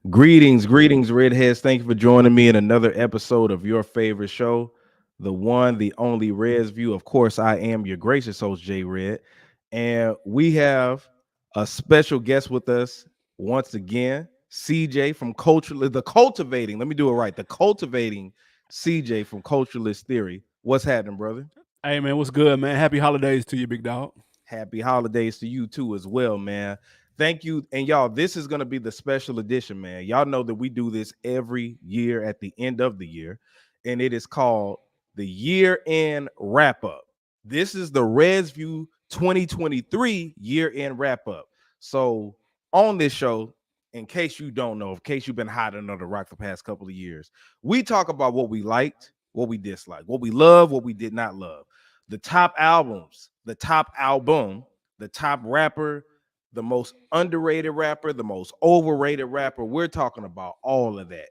Greetings, Redheads. Thank you for joining me in another episode of your favorite show, the one, the only Red's View. Of course, I am your gracious host, Jay Red, and we have a special guest with us once again, CJ from the Cultivating. Let me do it right. The Cultivating CJ from Culturalist Theory. What's happening, brother? Hey man, what's good, man? Happy holidays to you, big dog. Happy holidays to you too as well, man. Thank you. And y'all, this is going to be the special edition, man. Y'all know that we do this every year at the end of the year, and it is called the year end wrap up. This is the Reds View 2023 year end wrap up. So, on this show, in case you don't know, in case you've been hiding under the rock the past couple of years, we talk about what we liked, what we disliked, what we love, what we did not love, the top albums, the top album, the top rapper, the most underrated rapper, the most overrated rapper. We're talking about all of that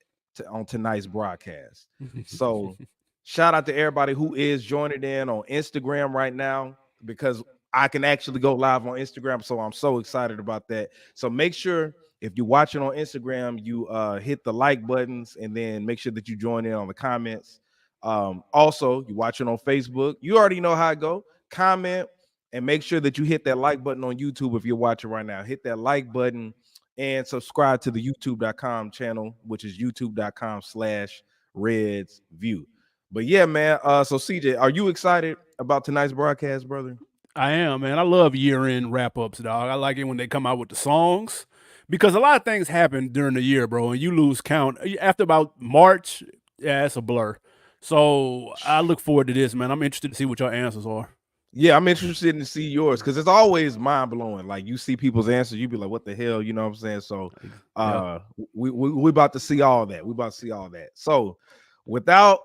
on tonight's broadcast. So, shout out to everybody who is joining in on Instagram right now because I can actually go live on Instagram. So, I'm so excited about that. So, make sure if you're watching on Instagram, you hit the like buttons and then make sure that you join in on the comments. Also, you watching on Facebook, you already know how it go. Comment and make sure that you hit that like button on YouTube if you're watching right now. Hit that like button and subscribe to the youtube.com channel, which is youtube.com/Reds View. But yeah, man. So CJ, are you excited about tonight's broadcast, brother? I am, man. I love year-end wrap-ups, dog. I like it when they come out with the songs because a lot of things happen during the year, bro, and you lose count. After about March, yeah, it's a blur. So I look forward to this, man. I'm interested to see what your answers are. Yeah, I'm interested in to see yours because it's always mind blowing. Like you see people's answers, you be like, "What the hell?" You know what I'm saying? So, Yeah. we about to see all that. We about to see all that. So, without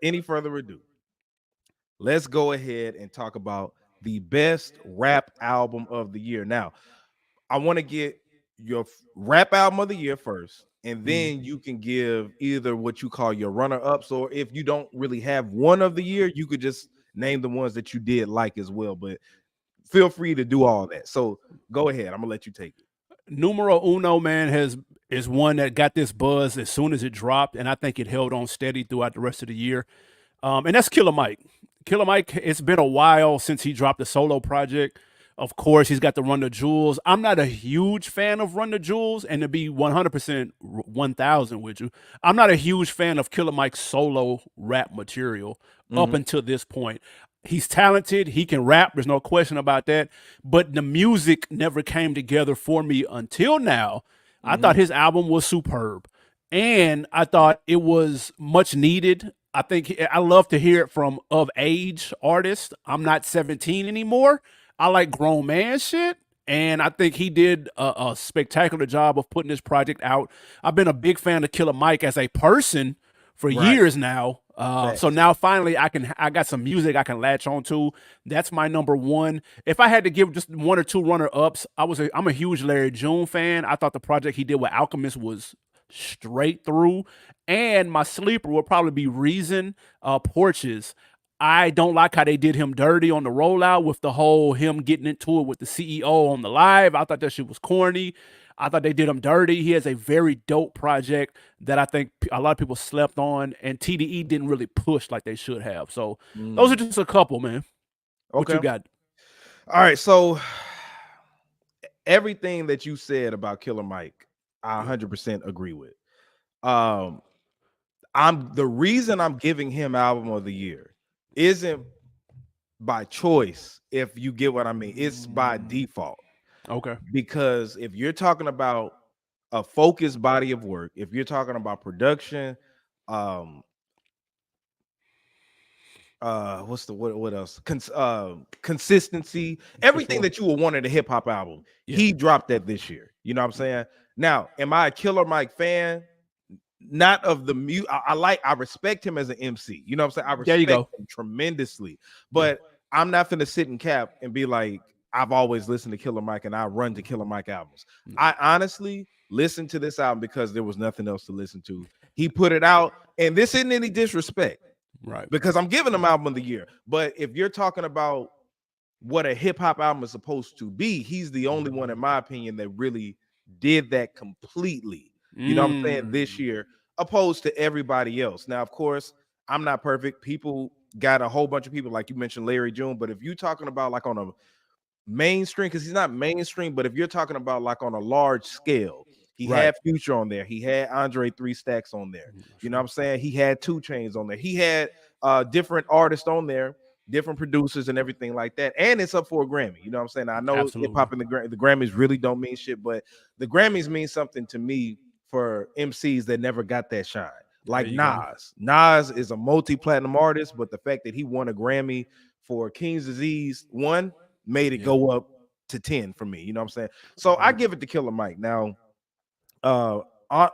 any further ado, let's go ahead and talk about the best rap album of the year. Now, I want to get your rap album of the year first, and Mhm. then you can give either what you call your runner-ups, or if you don't really have one of the year, you could just name the ones that you did like as well. But feel free to do all that. So go ahead. I'm gonna let you take it. Numero uno, man, is one that got this buzz as soon as it dropped, and I think it held on steady throughout the rest of the year. And that's Killer Mike. Killer Mike, it's been a while since he dropped a solo project. Of course, he's got the Run the Jewels. I'm not a huge fan of Run the Jewels, and to be 100% 1000 with you, I'm not a huge fan of Killer Mike's solo rap material up Mm-hmm. until this point. He's talented, he can rap, there's no question about that, but the music never came together for me until now. I Mm-hmm. thought his album was superb, and I thought it was much needed. I think I love to hear it from of age artists. I'm not 17 anymore. I like grown man shit. And I think he did a spectacular job of putting this project out. I've been a big fan of Killer Mike as a person for Right. years now. So Facts. now finally I got some music I can latch on to. That's my number one. If I had to give just one or two runner ups, I'm a huge Larry June fan. I thought the project he did with Alchemist was straight through. And my sleeper will probably be Reason Porches. I don't like how they did him dirty on the rollout with the whole him getting into it with the CEO on the live. I thought that shit was corny. I thought they did him dirty. He has a very dope project that I think a lot of people slept on, and TDE didn't really push like they should have. So those are Mm. just a couple, man. What you Okay. got? All right. So everything that you said about Killer Mike, I Yeah. 100% agree with. Um, I'm the reason I'm giving him album of the year isn't by choice, if you get what I mean. It's by default. Okay. Because if you're talking about a focused body of work, if you're talking about production, um, what's the what else? Consistency, For everything sure. that you would want in a hip hop album, Yeah. he dropped that this year. You know what I'm saying? Now, am I a Killer Mike fan? Not of the mute. I respect him as an MC. You know what I'm saying? I There you respect go. him tremendously, Yeah. but I'm not gonna sit and cap and be like, I've always listened to Killer Mike and I run to Killer Mike albums. No. I honestly listened to this album because there was nothing else to listen to. He put it out, and this isn't any disrespect Right. because I'm giving him album of the year. But if you're talking about what a hip hop album is supposed to be, he's the only one, in my opinion, that really did that completely. You know what I'm saying? This Mm. year, opposed to everybody else. Now, of course, I'm not perfect. People got a whole bunch of people, like you mentioned, Larry June. But if you're talking about like on a mainstream, because he's not mainstream, but if you're talking about like on a large scale, he Right. had Future on there, he had Andre Three Stacks on there, you know what Sure. I'm saying? He had Two Chains on there, he had different artists on there, different producers and everything like that. And it's up for a Grammy, you know what I'm saying? I know hip Absolutely. hop and the Grammys really don't mean shit, but the Grammys mean something to me for MCs that never got that shine. There Like you go. Nas is a multi-platinum artist, but the fact that he won a Grammy for King's Disease one made it Yeah. go up to 10 for me. You know what I'm saying? So I Right. give it to Killer Mike. Now, uh,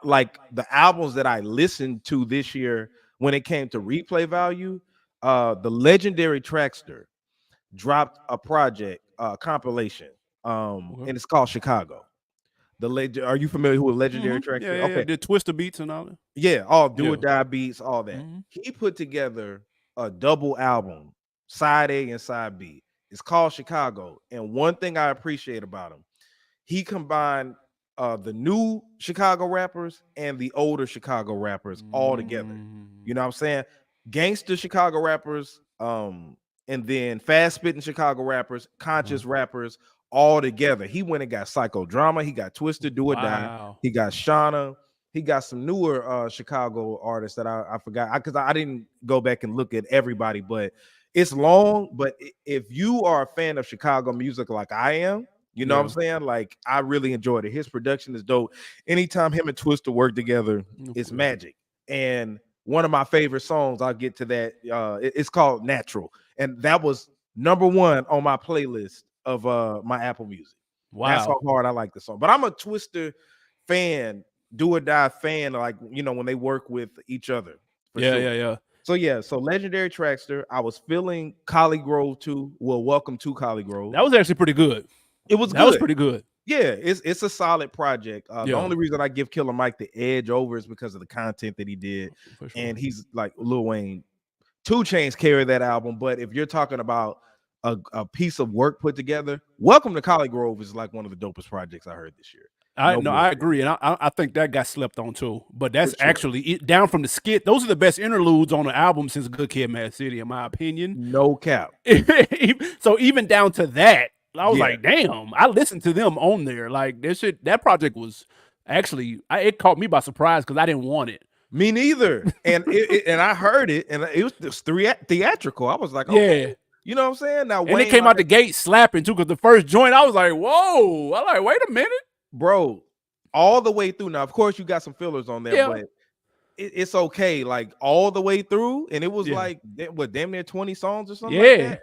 like the albums that I listened to this year when it came to replay value, the legendary Trackster dropped a project compilation, Okay. and it's called Chicago. Are you familiar with legendary Yeah, Trackster? yeah, yeah. Okay, Did Twister beats and all that. yeah, all do or Yeah. die beats, all that. Hmm. He put together a double album, side A and side B. It's called Chicago. And one thing I appreciate about him, he combined the new Chicago rappers and the older Chicago rappers all together. Mm. You know what I'm saying? Gangster Chicago rappers, and then fast spitting Chicago rappers, Uh-huh. conscious rappers all together. He went and got Psychodrama, he got Twisted Do or Die, Wow. he got Shauna, he got some newer Chicago artists that I forgot because I didn't go back and look at everybody, but it's long. But if you are a fan of Chicago music like I am, you know what I'm Yeah. saying? Like I really enjoyed it. His production is dope. Anytime him and Twister work together, it's Okay. magic. And one of my favorite songs, I'll get to that. It's called Natural, and that was number one on my playlist of my Apple Music. That's how Wow. hard I like the song. But I'm a Twister fan, do or die fan, like when they work with each other for Yeah, sure. yeah, yeah. So yeah, so legendary Trackster. I was feeling Collie Grove too. Well, welcome to Collie Grove. That was actually pretty good. It was That was good. pretty good. Yeah, it's a solid project. The Yeah, only reason I give Killer Mike the edge over is because of the content that he did, for sure. and he's like Lil Wayne. Two Chains carry that album, but if you're talking about a piece of work put together, Welcome to Collie Grove is like one of the dopest projects I heard this year. I No no, I bullshit, agree, and I think that got slept on too. But for that's sure. actually down from the skit. Those are the best interludes on the album since Good Kid, Mad City, in my opinion. No cap. So even down to that, I was Yeah, like, damn, I listened to them on there. Like that project was actually, it caught me by surprise because I didn't want it. me neither. And and I heard it, and it was just theatrical. I was like, okay, Yeah. you know what I'm saying? Now And it Wayne, came like out the gate slapping too, because the first joint, I was like, whoa. I like, wait a minute. bro, all the way through. Now, of course, you got some fillers on there, Yeah. but it's okay. Like all the way through, and it was Yeah. like what, damn near 20 songs or something like Yeah. that.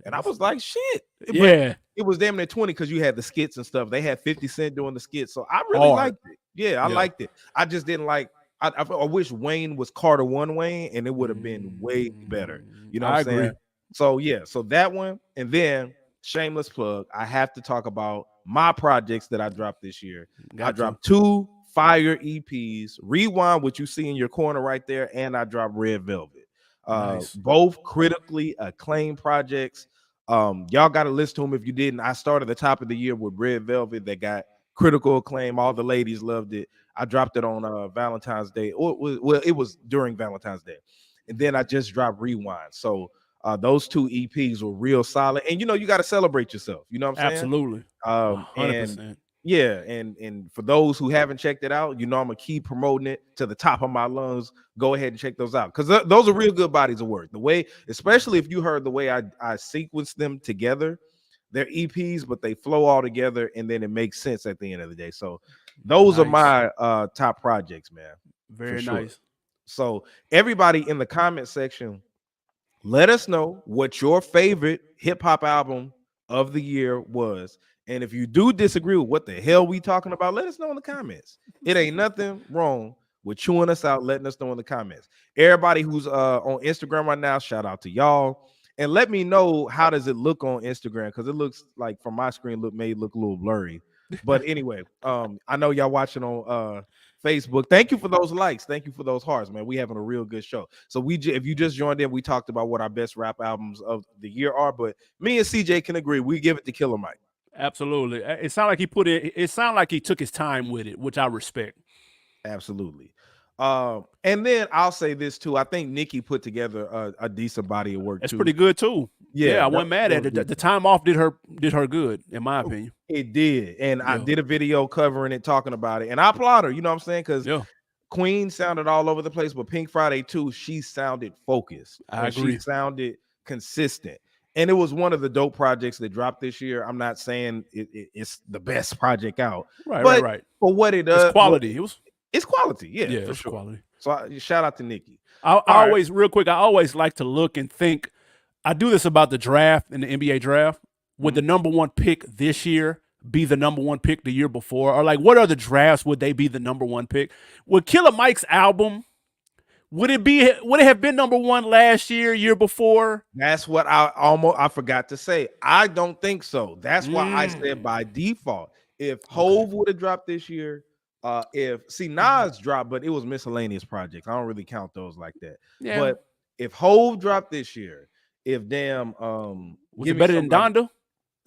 And I was like, shit. But Yeah. it was damn near 20 because you had the skits and stuff. They had 50 Cent doing the skits. So I really Hard. liked it. Yeah, I Yeah. liked it. I just didn't like I wish Wayne was Carter One Wayne, and it would have been way better. You know what I I'm saying? agree. So yeah, so that one, and then shameless plug. I have to talk about my projects that I dropped this year. I Got to. dropped two fire EPs, Rewind, what you see in your corner right there, and I dropped Red Velvet. Nice. Both critically acclaimed projects. Y'all got to listen to them if you didn't. I started the top of the year with Red Velvet that got critical acclaim. All the ladies loved it. I dropped it on Valentine's Day. Well, it was during Valentine's Day. And then I just dropped Rewind. So those two EPs were real solid. And you got to celebrate yourself. You know what I'm saying? Absolutely. And 100%. yeah, and for those who haven't checked it out, I'm gonna keep promoting it to the top of my lungs. Go ahead and check those out because those are real good bodies of work. The way, especially if you heard the way I sequence them together, they're EPs, but they flow all together, and then it makes sense at the end of the day. So those are Nice. my top projects, man, for Very sure. nice. So everybody in the comment section, let us know what your favorite hip hop album of the year was. And if you do disagree with what the hell we talking about, let us know in the comments. It ain't nothing wrong with chewing us out, letting us know in the comments. Everybody who's on Instagram right now, shout out to y'all. And let me know, how does it look on Instagram? Because it looks like from my screen may look a little blurry. But anyway, I know y'all watching on Facebook. Thank you for those likes. Thank you for those hearts, man. We having a real good show. So if you just joined in, we talked about what our best rap albums of the year are. But me and CJ can agree. We give it to Killer Mike. Absolutely. It sounded like he put it. It sounded like he took his time with it, which I respect. Absolutely. And then I'll say this too. I think Nikki put together a decent body of work That's too. pretty good too. Yeah, Yeah, I that, wasn't mad that at was it. The decent. time off did her good, in my opinion. It did. And I Yeah, did a video covering it, talking about it. And I applaud her, you know what I'm saying? Because yeah, Queen sounded all over the place, but Pink Friday too, she sounded focused I and she agree. sounded consistent. And it was one of the dope projects that dropped this year. I'm not saying it's the best project out, Right, right, but right. for what it It's does, quality. It was it's quality, yeah, yeah, it for was sure. quality. So shout out to Nikki. I All right. always real quick. I always like to look and think. I do this about the draft in the NBA draft. Would Mhm. the number one pick this year be the number one pick the year before, or like what other drafts would they be the number one pick? Would Killer Mike's album would it have been number one last year before? That's what I forgot to say. I don't think so. That's why I said by default. If Okay. Hove would have dropped this year, if see Nas dropped, but it was miscellaneous projects. I don't really count those like that. Yeah. But if Hove dropped this year, if damn Was give it me better than somebody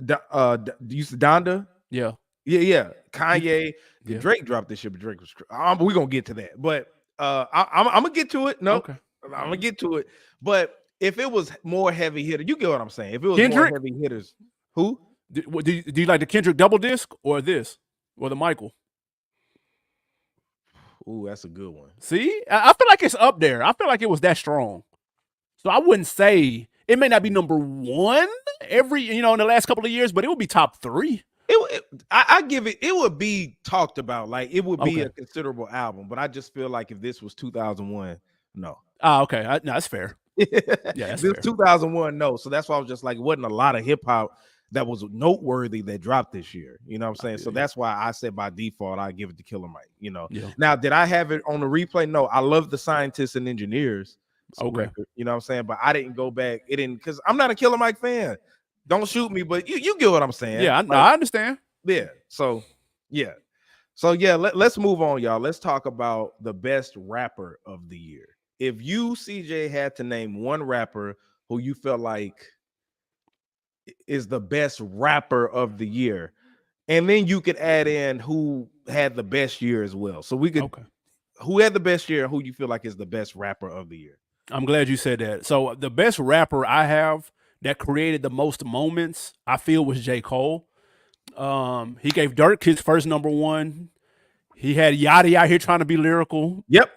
Donda? you said Donda? Yeah. Yeah. You, Kanye, yeah. Drake dropped this shit, but Drake was we're gonna get to that. But I'm gonna get to it. No, Okay. I'm gonna get to it. But if it was more heavy hitter, you get what I'm saying. If it was more Kendrick? heavy hitters, who? Do you like the Kendrick double disc or this? Or the Michael? Ooh, that's a good one. See? I feel like it's up there. I feel like it was that strong. So I wouldn't say it may not be number one in the last couple of years, but it would be top three. I give it. It would be talked about. Like it would be Okay. a considerable album. But I just feel like if this was 2001, no. Okay. No, that's fair. Yeah, that's This fair. 2001, no. So that's why I was just like, it wasn't a lot of hip hop that was noteworthy that dropped this year. You know what I'm saying? So that's why I said by default, I give it to Killer Mike. Yeah. Now, did I have it on the replay? No, I love the Scientists and Engineers. Okay. Record, you know what I'm saying? But I didn't go back. It didn't because I'm not a Killer Mike fan. Don't shoot me, but you get what I'm saying. Yeah, I understand. Yeah. So yeah. So yeah, let's move on, y'all. Let's talk about the best rapper of the year. If you, CJ, had to name one rapper who you felt like is the best rapper of the year, and then you could add in who had the best year as well. So we could who had the best year and who you feel like is the best rapper of the year. I'm glad you said that. So the best rapper I have that created the most moments, I feel, was J. Cole. He gave Dirk his first number one. He had Yachty out here trying to be lyrical. Yep.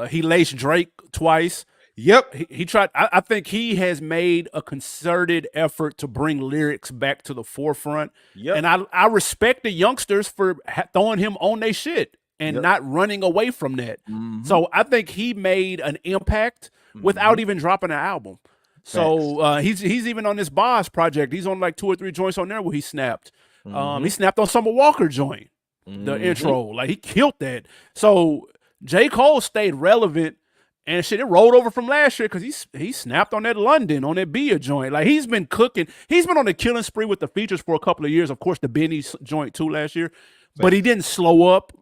He laced Drake twice. Yep. He tried. I think he has made a concerted effort to bring lyrics back to the forefront. Yep. And I respect the youngsters for throwing him on their shit and not running away from that. Mhm. So I think he made an impact without even dropping an album. So he's even on this Boss project. He's on like 2 or 3 joints on there where he snapped. He snapped on Summer Walker joint, the intro. Like he killed that. So J. Cole stayed relevant. And shit, it rolled over from last year because he snapped on that London, on that Bia joint. Like he's been cooking. He's been on the killing spree with the features for a couple of years. Of course, the Benny joint too last year, but he didn't slow up.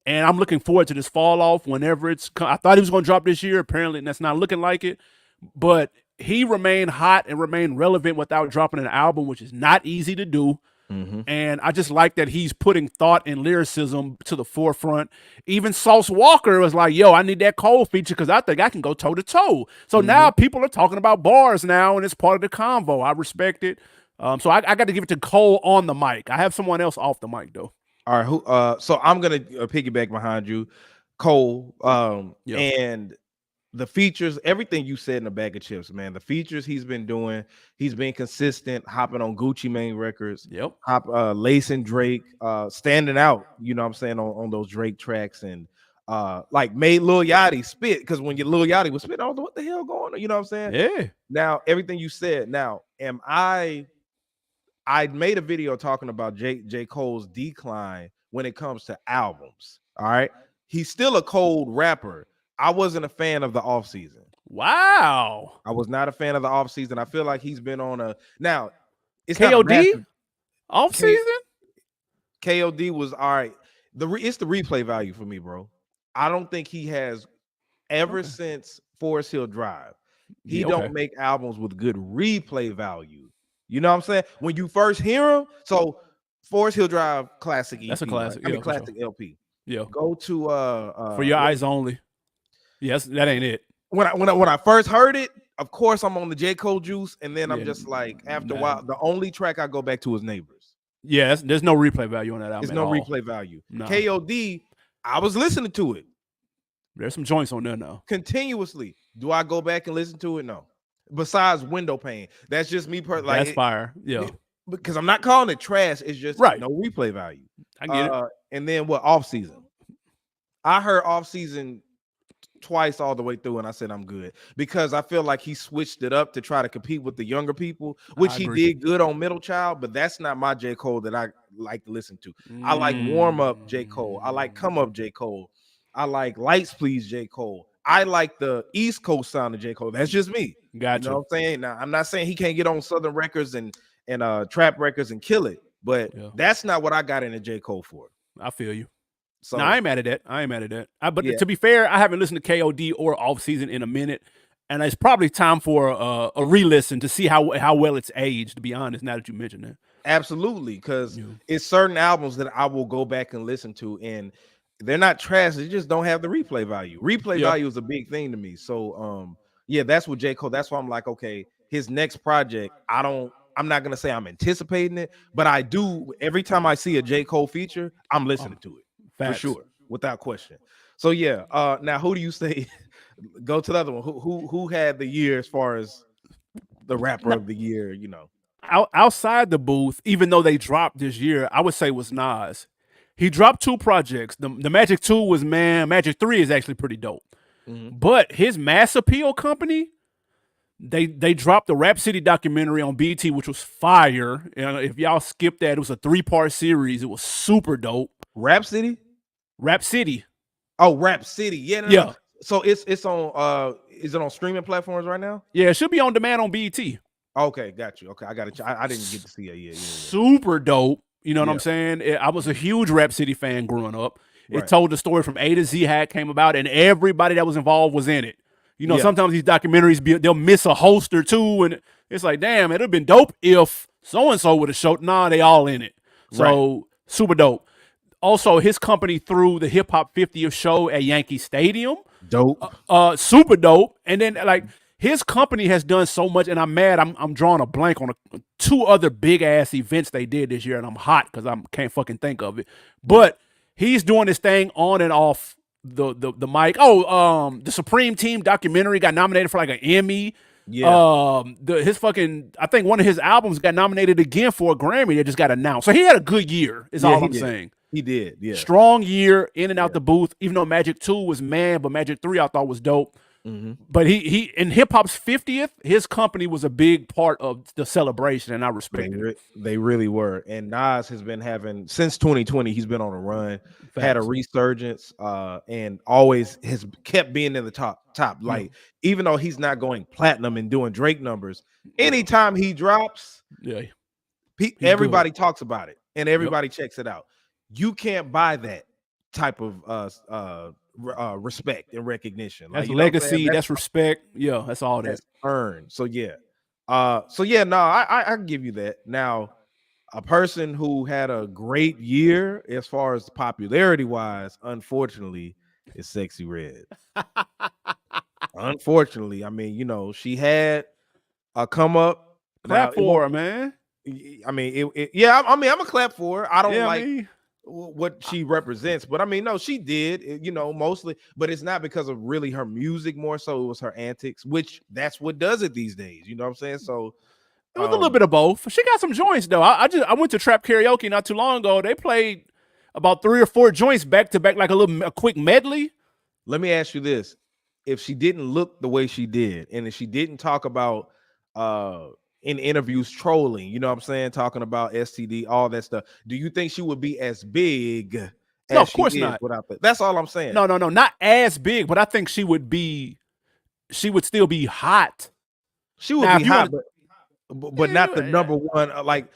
And I'm looking forward to this fall off whenever it's. I thought he was going to drop this year. Apparently, that's not looking like it. But he remained hot and remained relevant without dropping an album, which is not easy to do. And I just like that he's putting thought and lyricism to the forefront. Even Sauce Walker was like, yo, I need that Cole feature because I think I can go toe to toe. So now people are talking about bars now, and it's part of the convo. I respect it. So I got to give it to Cole on the mic. I have someone else off the mic, though. All right. So I'm going to piggyback behind you, Cole. And the features, everything you said in the bag of chips, man. The features he's been doing, he's been consistent, hopping on Gucci Mane records, lacing Drake, standing out, you know what I'm saying, on those Drake tracks, and like made Lil Yachty spit, because when Lil Yachty was spit, I was like, what the hell going on? You know what I'm saying? Yeah. Now, everything you said, now, I made a video talking about J. Cole's decline when it comes to albums. All right. He's still a cold rapper. I wasn't a fan of the offseason. Wow. I was not a fan of the offseason. I feel like he's been on a now. It's KOD offseason. KOD was all right. It's the replay value for me, bro. I don't think he has ever since Forest Hill Drive. He don't make albums with good replay value. You know what I'm saying? When you first hear him, so Forest Hill Drive classic EP, that's a classic. Right? I mean, classic LP. Yeah. Go to For Your Eyes Only. Yes, that ain't it. when I first heard it, of course I'm on the J. Cole juice, and then I'm Yeah, just like, after a nah. while, the only track I go back to is Neighbors. Yeah, there's no replay value on that album There's at no all. replay value. No. KOD, I was listening to it There's some joints on there now. continuously. Do I go back and listen to it? No. Besides Window Pane, that's just me. That's fire. Yeah. Because I'm not calling it trash. It's just Right. no replay value. I get it. And then what? Off season. I heard off season twice all the way through, and I said I'm good because I feel like he switched it up to try to compete with the younger people, which he did good on Middle Child, but that's not my J. Cole that I like to listen to. I like Warm Up J. Cole. I like Come Up J. Cole. I like Lights Please J. Cole. I like the East Coast sound of J. Cole. That's just me. Gotcha. You know what I'm saying? Now, I'm not saying he can't get on Southern records and trap records and kill it, but that's not what I got into J. Cole for. I feel you. So no, I ain't mad at that. But to be fair, I haven't listened to KOD or Off Season in a minute, and it's probably time for a re-listen to see how well it's aged. To be honest, now that you mentioned that, absolutely, because it's certain albums that I will go back and listen to, and they're not trash. They just don't have the replay value. Replay value is a big thing to me. So, that's what J. Cole. That's why I'm like, okay, his next project, I'm not gonna say I'm anticipating it, but I do. Every time I see a J. Cole feature, I'm listening to it. Facts. For sure, without question. So now who do you say? Go to the other one. Who had the year as far as the rapper of the year? You know, outside the booth, even though they dropped this year, I would say was Nas. He dropped 2 projects. The Magic 2 was Magic 3 is actually pretty dope. But his Mass Appeal company, they dropped the Rap City documentary on BT, which was fire. If y'all skipped that, it was a 3-part series. It was super dope. Rap City. Oh, Rap City. Yeah. No. So it's on. Is it on streaming platforms right now? Yeah, it should be on demand on BT. Okay, got you. Okay, I got it. I didn't get to see it yet. Yeah. Super dope. You know what I'm saying? I was a huge Rap City fan growing up. It told the story from A to Z how it came about, and everybody that was involved was in it. You know, sometimes these documentaries they'll miss a host or two, and it's like, damn, it'd have been dope if so and so would have showed. Nah, they all in it. So super dope. Also, his company threw the Hip Hop 50th show at Yankee Stadium. Dope. Super dope. And then his company has done so much, and I'm mad. I'm drawing a blank on 2 other big ass events they did this year, and I'm hot because I can't fucking think of it. But he's doing this thing on and off the mic. The Supreme Team documentary got nominated for like an Emmy. Yeah. I think one of his albums got nominated again for a Grammy that just got announced. So he had a good year, is all I'm saying. He did, yeah. Strong year in and out the booth, even though Magic 2 was but Magic 3 I thought was dope. But he in hip hop's 50th, his company was a big part of the celebration, and I respect it. They really were. And Nas has been having since 2020. He's been on a run, had a resurgence, and always has kept being in the top. Like even though he's not going platinum and doing Drake numbers, anytime he drops, everybody talks about it and everybody checks it out. You can't buy that type of respect and recognition. That's legacy. That's respect. Yeah, that's all that's earned. So I give you that. Now, a person who had a great year as far as popularity wise, unfortunately, is Sexy Red. Unfortunately, I mean, she had a come up. Clap for her, man. I mean, I'm a clap for her. I don't what she represents, but I mean, no, she did, mostly, but it's not because of really her music, more so it was her antics, which that's what does it these days. You know what I'm saying? So it was a little bit of both. She got some joints though. I went to Trap Karaoke not too long ago. They played about 3 or 4 joints back to back, like a quick medley. Let me ask you this: if she didn't look the way she did, and if she didn't talk about in interviews trolling, you know what I'm saying, talking about STD, all that stuff, do you think she would be as big as no, of course not. Without that? That's all I'm saying. No, not as big, but I think she would still be hot. She would be hot, but not the number one, the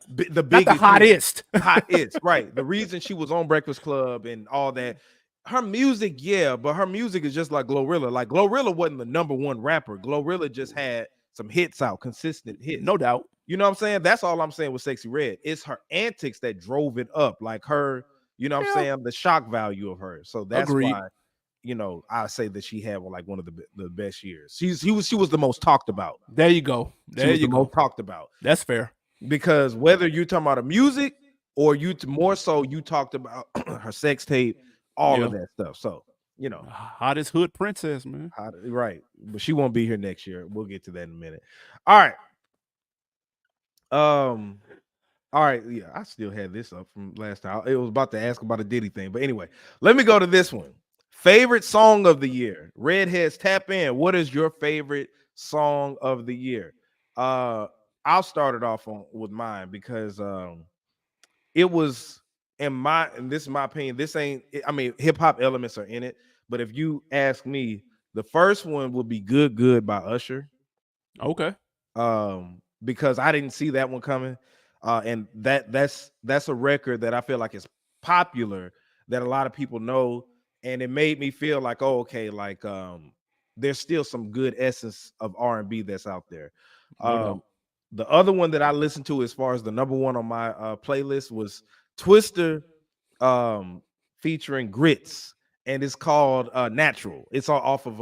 biggest, not the hottest. Hottest, right. The reason she was on Breakfast Club and all that, her music, but her music is just like Glorilla. Like Glorilla wasn't the number one rapper. Glorilla just had some hits out, consistent hits. No doubt. You know what I'm saying? That's all I'm saying with Sexy Red. It's her antics that drove it up. Like her, You know what I'm Yeah, saying? The shock value of her. So that's agreed. why, I say that she had like one of the best years. She was the most talked about. There you go. She There was you the most go. talked about That's fair. because whether you're talking about a music or more so you talked about her sex tape, all of Yeah. that stuff. So Hottest hood princess, man. right, but she won't be here next year. We'll get to that in a minute. All right. Um. All right. Yeah, I still had this up from last time. It was about to ask about a Diddy thing, but anyway, let me go to this one. Favorite song of the year. Redheads, tap in. What is your favorite song of the year? Uh, I'll start it off with mine because it was and this is my opinion. This ain't. I mean, hip hop elements are in it, but if you ask me, the first one would be "Good Good" by Usher, Okay. because I didn't see that one coming. And that's a record that I feel like is popular, that a lot of people know, and it made me feel like, oh, okay, like there's still some good essence of R&B that's out there. No Um, doubt. the other one that I listened to as far as the number one on my playlist was Twister, um, featuring Grits, and it's called Natural. It's all off of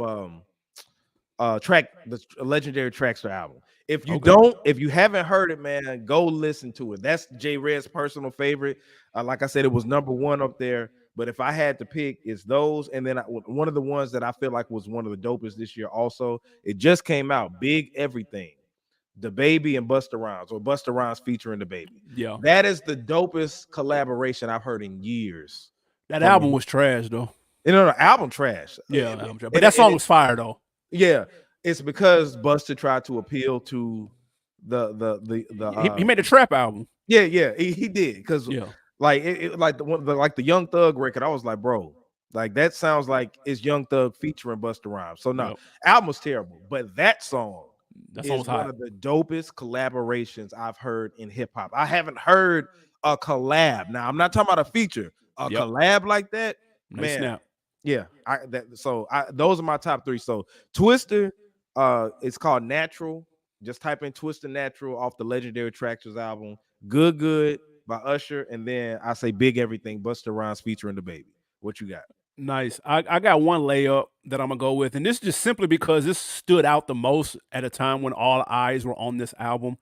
the legendary Traxxer album. Okay. If you haven't heard it, man, go listen to it. That's J Red's personal favorite. Like I said, it was number one up there. But if I had to pick, it's those. And then one of the ones that I feel like was one of the dopest this year. Also, it just came out. Big Everything, the Baby and Busta Rhymes, or Busta Rhymes featuring the Baby. Yeah. That is the dopest collaboration I've heard in years. That From album was trash though. the album trash. Yeah, album trash. But that song was fire though. Yeah, it's because Busta tried to appeal to the He made a trap album. yeah, he did, because Yeah. like like the Young Thug record, I was like, bro, like that sounds like it's Young Thug featuring Busta Rhymes. So no, Yep. album was terrible, but that song That song is was one hot. of the dopest collaborations I've heard in hip hop. I haven't heard a collab. Now I'm not talking about a feature, a Yep. collab like that, Nice man. snap. Yeah, those are my top three. So Twister, it's called Natural. Just type in Twister Natural off the legendary Traxxers album. Good Good by Usher, and then I say Big Everything, Busta Rhymes featuring the Baby. What you got? Nice. I got one layup that I'm gonna go with, and this is just simply because this stood out the most at a time when all eyes were on this album.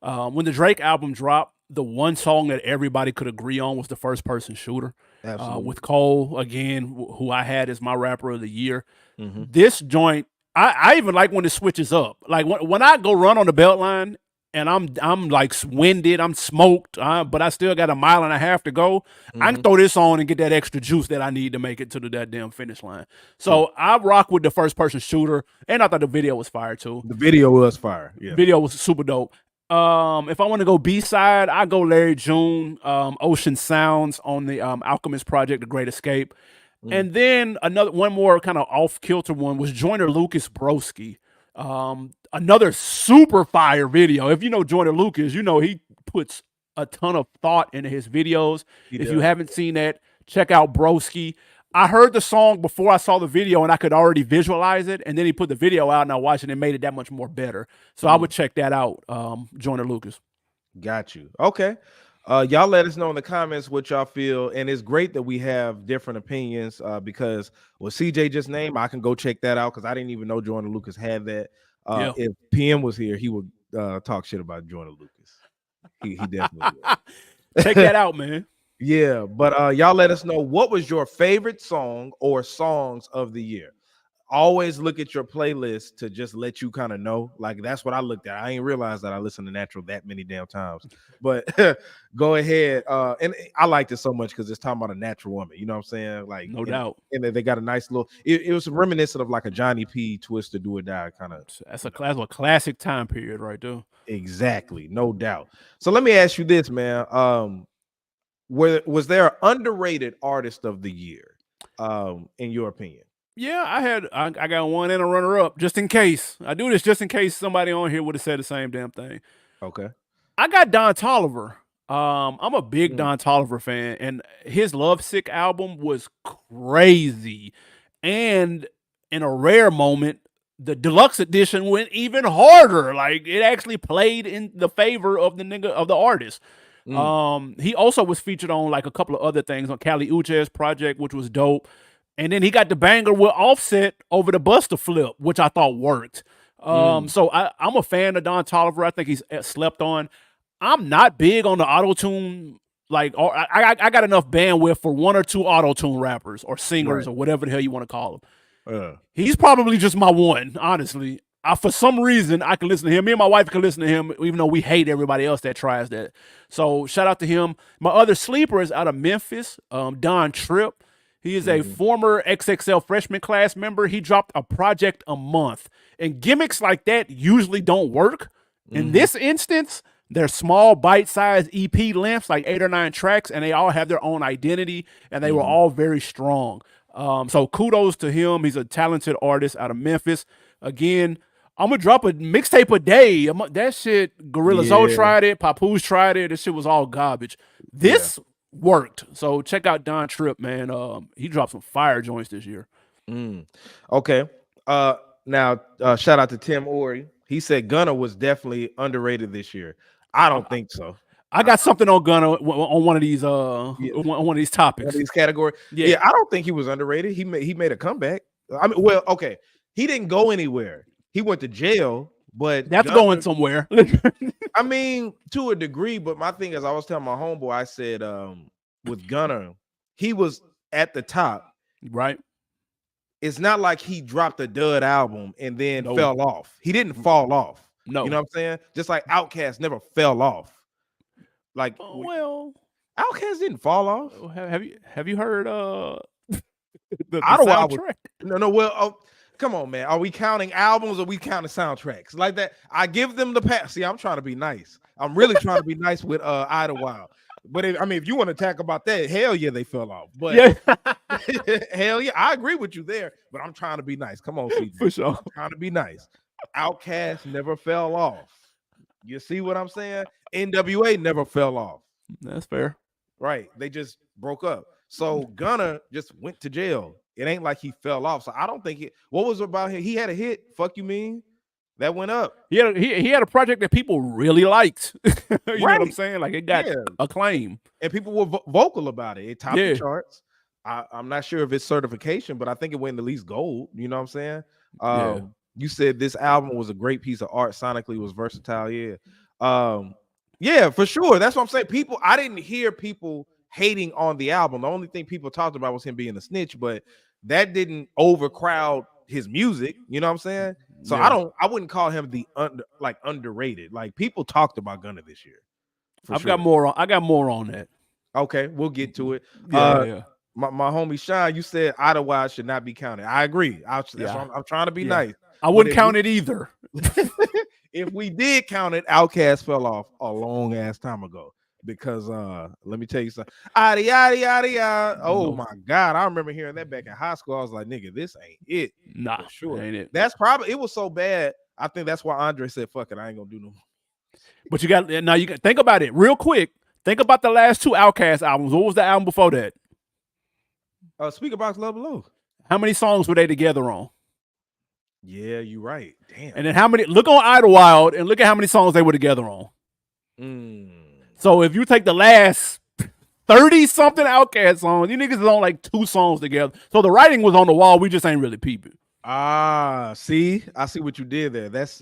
When the Drake album dropped, the one song that everybody could agree on was the First Person Shooter, Absolutely. with Cole again, who I had as my rapper of the year. Mm-hmm. This joint, I even like when it switches up. Like when I go run on the Beltline and I'm like winded, I'm smoked, but I still got a mile and a half to go. I can throw this on and get that extra juice that I need to make it to the goddamn finish line. So I rock with the First Person Shooter, and I thought the video was fire too. The video was fire. Yeah. Video was super dope. If I want to go B-side, I go Larry June, Ocean Sounds on the Alchemist Project, The Great Escape. And then one more kind of off kilter one was Joyner Lucas Broski. Another super fire video. If you know Joyner Lucas, you know he puts a ton of thought into his videos. If you haven't seen that, check out Broski. I heard the song before I saw the video and I could already visualize it. And then he put the video out and I watched it and made it that much more better. So I would check that out, Joyner Lucas. Got you. Okay. Y'all let us know in the comments what y'all feel. And it's great that we have different opinions, because what CJ just named, I can go check that out because I didn't even know Jordan Lucas had that. Yeah. If PM was here, he would talk shit about Jordan Lucas. He definitely would. Check that out, man. Yeah, but y'all let us know, what was your favorite song or songs of the year. Always look at your playlist to just let you kind of know. Like, that's what I looked at. I ain't realized that I listened to Natural that many damn times. But go ahead. And I liked it so much because it's talking about a natural woman. You know what I'm saying? Like, No doubt. And they got a nice little. It was reminiscent of like a Johnny P. Twister Do or Die kind of. That's a classic time period right there. Exactly, no doubt. So let me ask you this, man. Was there an underrated artist of the year, in your opinion? Yeah, I got one and a runner up just in case. I do this just in case somebody on here would have said the same damn thing. Okay. I got Don Toliver. I'm a big Don Toliver fan, and his Lovesick album was crazy. And in a rare moment, the deluxe edition went even harder. Like, it actually played in the favor of the artist. He also was featured on like a couple of other things on Cali Uchez's project, which was dope. And then he got the banger with Offset over the Buster Flip, which I thought worked. So I'm a fan of Don Toliver. I think he's slept on. I'm not big on the auto tune. Like, I got enough bandwidth for one or two auto tune rappers or singers Right. or whatever the hell you want to call them. Uh, He's probably just my one, honestly. For some reason, I can listen to him. Me and my wife can listen to him, even though we hate everybody else that tries that. So shout out to him. My other sleeper is out of Memphis, Don Tripp. He is a former XXL freshman class member. He dropped a project a month. And gimmicks like that usually don't work. In this instance, they're small, bite-sized EP lengths, like 8 or 9 tracks, and they all have their own identity, and they were all very strong. So kudos to him. He's a talented artist out of Memphis. Again, I'm gonna drop a mixtape a day. That shit, Gorilla Zoe tried it, Papoose tried it. This shit was all garbage. This worked. So check out Don Tripp, man. He dropped some fire joints this year. Okay. Now shout out to Tim Ori. He said Gunna was definitely underrated this year. I don't think so. I got something on Gunna on one of these one of these topics. One of these categories. Yeah, I don't think he was underrated. He made a comeback. I mean, well, okay. He didn't go anywhere. He went to jail, but that's Gunna, going somewhere. I mean, to a degree, but my thing is, I was telling my homeboy, I said, with Gunna, he was at the top. Right. It's not like he dropped a dud album and then fell off. He didn't fall off. No. You know what I'm saying? Just like Outkast never fell off. Like, well, Outkast didn't fall off. Have you heard the soundtrack? soundtrack? No. Well, come on, man. Are we counting albums or we counting soundtracks like that? I give them the pass. See, I'm trying to be nice. I'm really trying to be nice with Idlewild. But if you want to talk about that, hell yeah, they fell off. But hell yeah, I agree with you there. But I'm trying to be nice. Come on, CJ. For sure. I'm trying to be nice. Outkast never fell off. You see what I'm saying? NWA never fell off. That's fair. Right. They just broke up. So Gunna just went to jail. It ain't like he fell off. So I don't think it. What was about him? He had a hit. Fuck you mean? That went up. He had a project that people really liked. You know what I'm saying? Like it got acclaim, and people were vocal about it. It topped the charts. I'm not sure if it's certification, but I think it went at least gold. You know what I'm saying? You said this album was a great piece of art. Sonically, was versatile. Yeah, for sure. That's what I'm saying. I didn't hear people hating on the album. The only thing people talked about was him being a snitch, but that didn't overcrowd his music. You know what I'm saying? So I wouldn't call him the underrated. Like people talked about Gunna this year. I got more on that. Okay, we'll get to it. My homie Sean, you said Idlewild should not be counted. I agree. That's why I'm trying to be nice. I wouldn't count it either. If we did count it, Outkast fell off a long ass time ago. Because let me tell you something. Oh my God. I remember hearing that back in high school. I was like, nigga, this ain't it. Nah, for sure. Ain't it. That's probably it was so bad. I think that's why Andre said, fuck it, I ain't gonna do no more. But you got think about it real quick. Think about the last 2 Outkast albums. What was the album before that? Speaker Box Love Below. How many songs were they together on? Yeah, you're right. Damn. And then how many? Look on Idlewild and look at how many songs they were together on. So if you take the last 30-something Outkast songs, you niggas is on like 2 songs together. So the writing was on the wall. We just ain't really peeping. See, I see what you did there. That's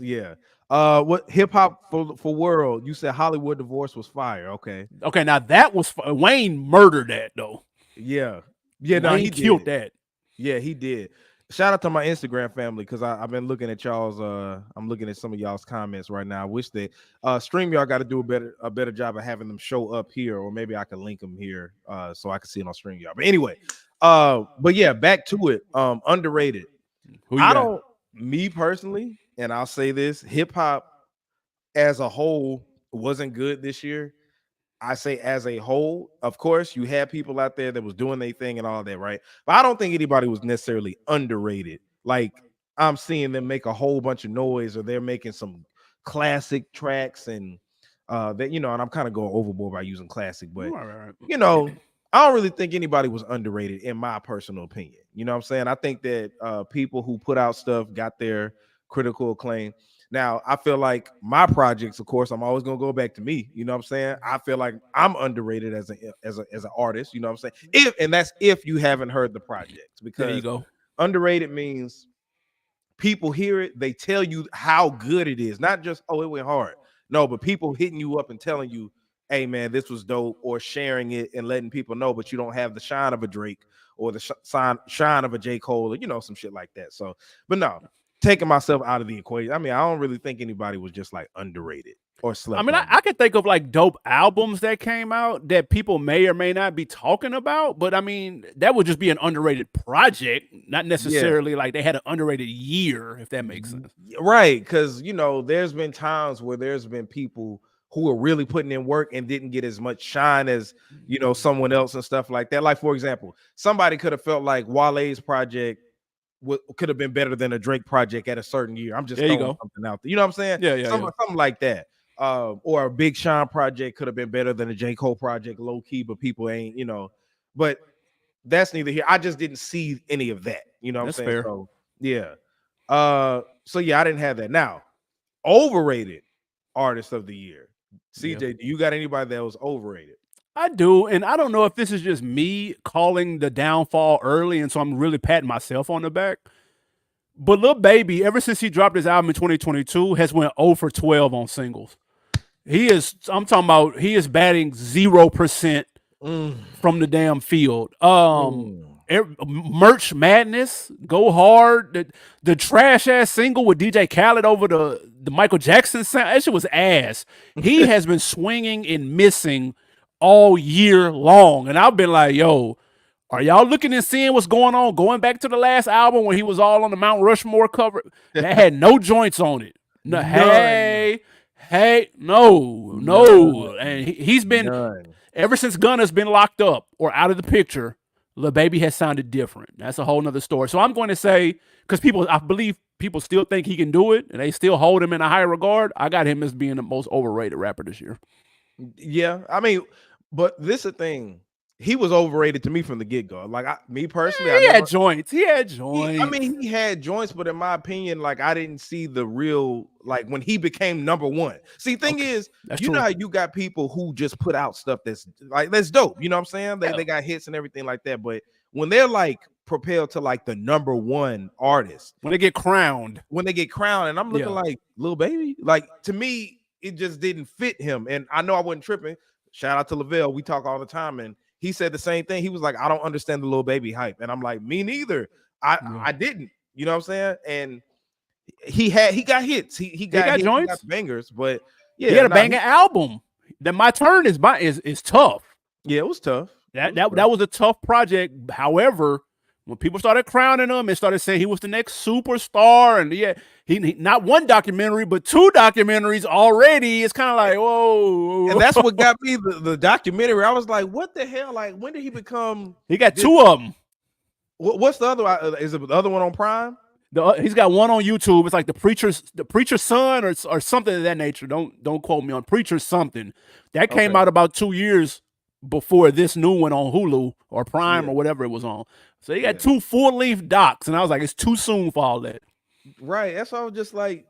what hip hop for world? You said Hollywood Divorce was fire. Okay, now that was Wayne murdered that though. Yeah. No, he killed that. Yeah, he did. Shout out to my Instagram family because I've been looking at y'all's. I'm looking at some of y'all's comments right now. I wish that StreamYard got to do a better job of having them show up here, or maybe I can link them here so I can see it on StreamYard. But anyway, but yeah, back to it. Underrated. Me personally, and I'll say this: hip hop as a whole wasn't good this year. I say as a whole, of course, you had people out there that was doing their thing and all that, right? But I don't think anybody was necessarily underrated. Like I'm seeing them make a whole bunch of noise, or they're making some classic tracks, and that and I'm kind of going overboard by using classic, but right. I don't really think anybody was underrated in my personal opinion. You know what I'm saying? I think that people who put out stuff got their critical acclaim. Now, I feel like my projects, of course, I'm always gonna go back to me. You know what I'm saying? I feel like I'm underrated as an artist. You know what I'm saying? And that's if you haven't heard the projects, There you because go. underrated means people hear it, they tell you how good it is, not just oh it went hard. No, but people hitting you up and telling you, hey man, this was dope, or sharing it and letting people know, but you don't have the shine of a Drake or the shine of a J. Cole, or some shit like that. So, but no, taking myself out of the equation. I mean, I don't really think anybody was just like underrated or I slept mean, on. I could think of like dope albums that came out that people may or may not be talking about, but I mean, that would just be an underrated project, not Yeah. necessarily like they had an underrated year, if that makes sense. Right, because there's been times where there's been people who are really putting in work and didn't get as much shine as someone else and stuff like that. Like, for example, somebody could have felt like Wale's project could have been better than a Drake project at a certain year. I'm just There you throwing go. something out there. You know what I'm saying? Yeah, yeah, yeah. Something like that. Or a Big Sean project could have been better than a J. Cole project, low key, but people ain't. But that's neither here. I just didn't see any of that. You know what I'm That's saying? fair. So yeah. So yeah, I didn't have that. Now, overrated artist of the year. Yeah. CJ, do you got anybody that was overrated? I do, and I don't know if this is just me calling the downfall early, and so I'm really patting myself on the back. But Lil Baby, ever since he dropped his album in 2022, has went 0 for 12 on singles. I'm talking about he is batting 0% Mm, from the damn field. mm. Merch Madness, Go Hard, the trash ass single with DJ Khaled over the Michael Jackson sound, that shit was ass. He has been swinging and missing all year long, and I've been like, yo, are y'all looking and seeing what's going on? Going back to the last album when he was all on the Mount Rushmore cover, that had no joints on it. No, None. hey, no, no, None. and he's been None. ever since Gunna's been locked up or out of the picture. Lil Baby has sounded different. That's a whole nother story. So I'm going to say, because I believe people still think he can do it, and they still hold him in a high regard. I got him as being the most overrated rapper this year. Yeah, I mean, but this is the thing. He was overrated to me from the get go. Like me personally, I He had never. joints. He had I joints. mean, he had joints, but in my opinion, like I didn't see the real like when he became number one. See, thing Okay, is, that's you know true. how you got people who just put out stuff that's dope. You know what I'm saying? They Yeah. they got hits and everything like that. But when they're like propelled to like the number one artist, When they get crowned. when they get crowned, and I'm looking Yeah. like Lil Baby, like to me, it just didn't fit him. And I know I wasn't tripping. Shout out to Lavelle. We talk all the time, and he said the same thing. He was like, I don't understand the Lil Baby hype. And I'm like, me neither. I Yeah. I didn't. You know what I'm saying? And he got hits. He He got got hits. He got joints. bangers. But He yeah, had a nah, banging album. Then My Turn is tough. yeah, it was tough. It That was that tough. that was a tough project. However, when people started crowning him and started saying he was the next superstar, and yeah, he not one documentary but two documentaries already, it's kind of like And whoa. that's what got me the documentary. I was like, what the hell? Like, when did he become He got this? two of them. What's the other? Is it the other one on Prime? He's got one on YouTube. It's like the preacher's son or something of that nature. Don't quote me on preacher's something. That came Okay. out about 2 years before this new one on Hulu or Prime Yeah. or whatever it was on. So he got Yeah. two full-length docs, and I was like, it's too soon for all that. Right. That's why I was just like,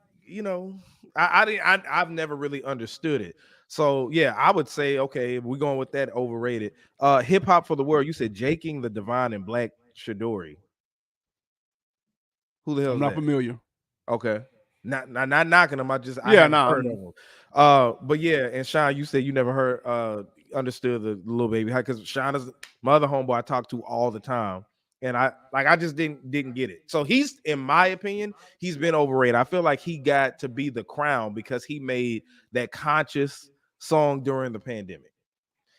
I didn't. I've never really understood it. So yeah, I would say okay, we're going with that overrated. Hip hop for the world. You said Jaking the Divine and Black Shadori. Who the hell I'm is not that? familiar. Okay. Not knocking them. I Yeah, haven't nah. heard of them. But yeah, and Sean, you said you never heard understood the Little Baby because Sean is my other homeboy I talk to all the time. And I just didn't get it. So he's, in my opinion, he's been overrated. I feel like he got to be the crown because he made that conscious song during the pandemic.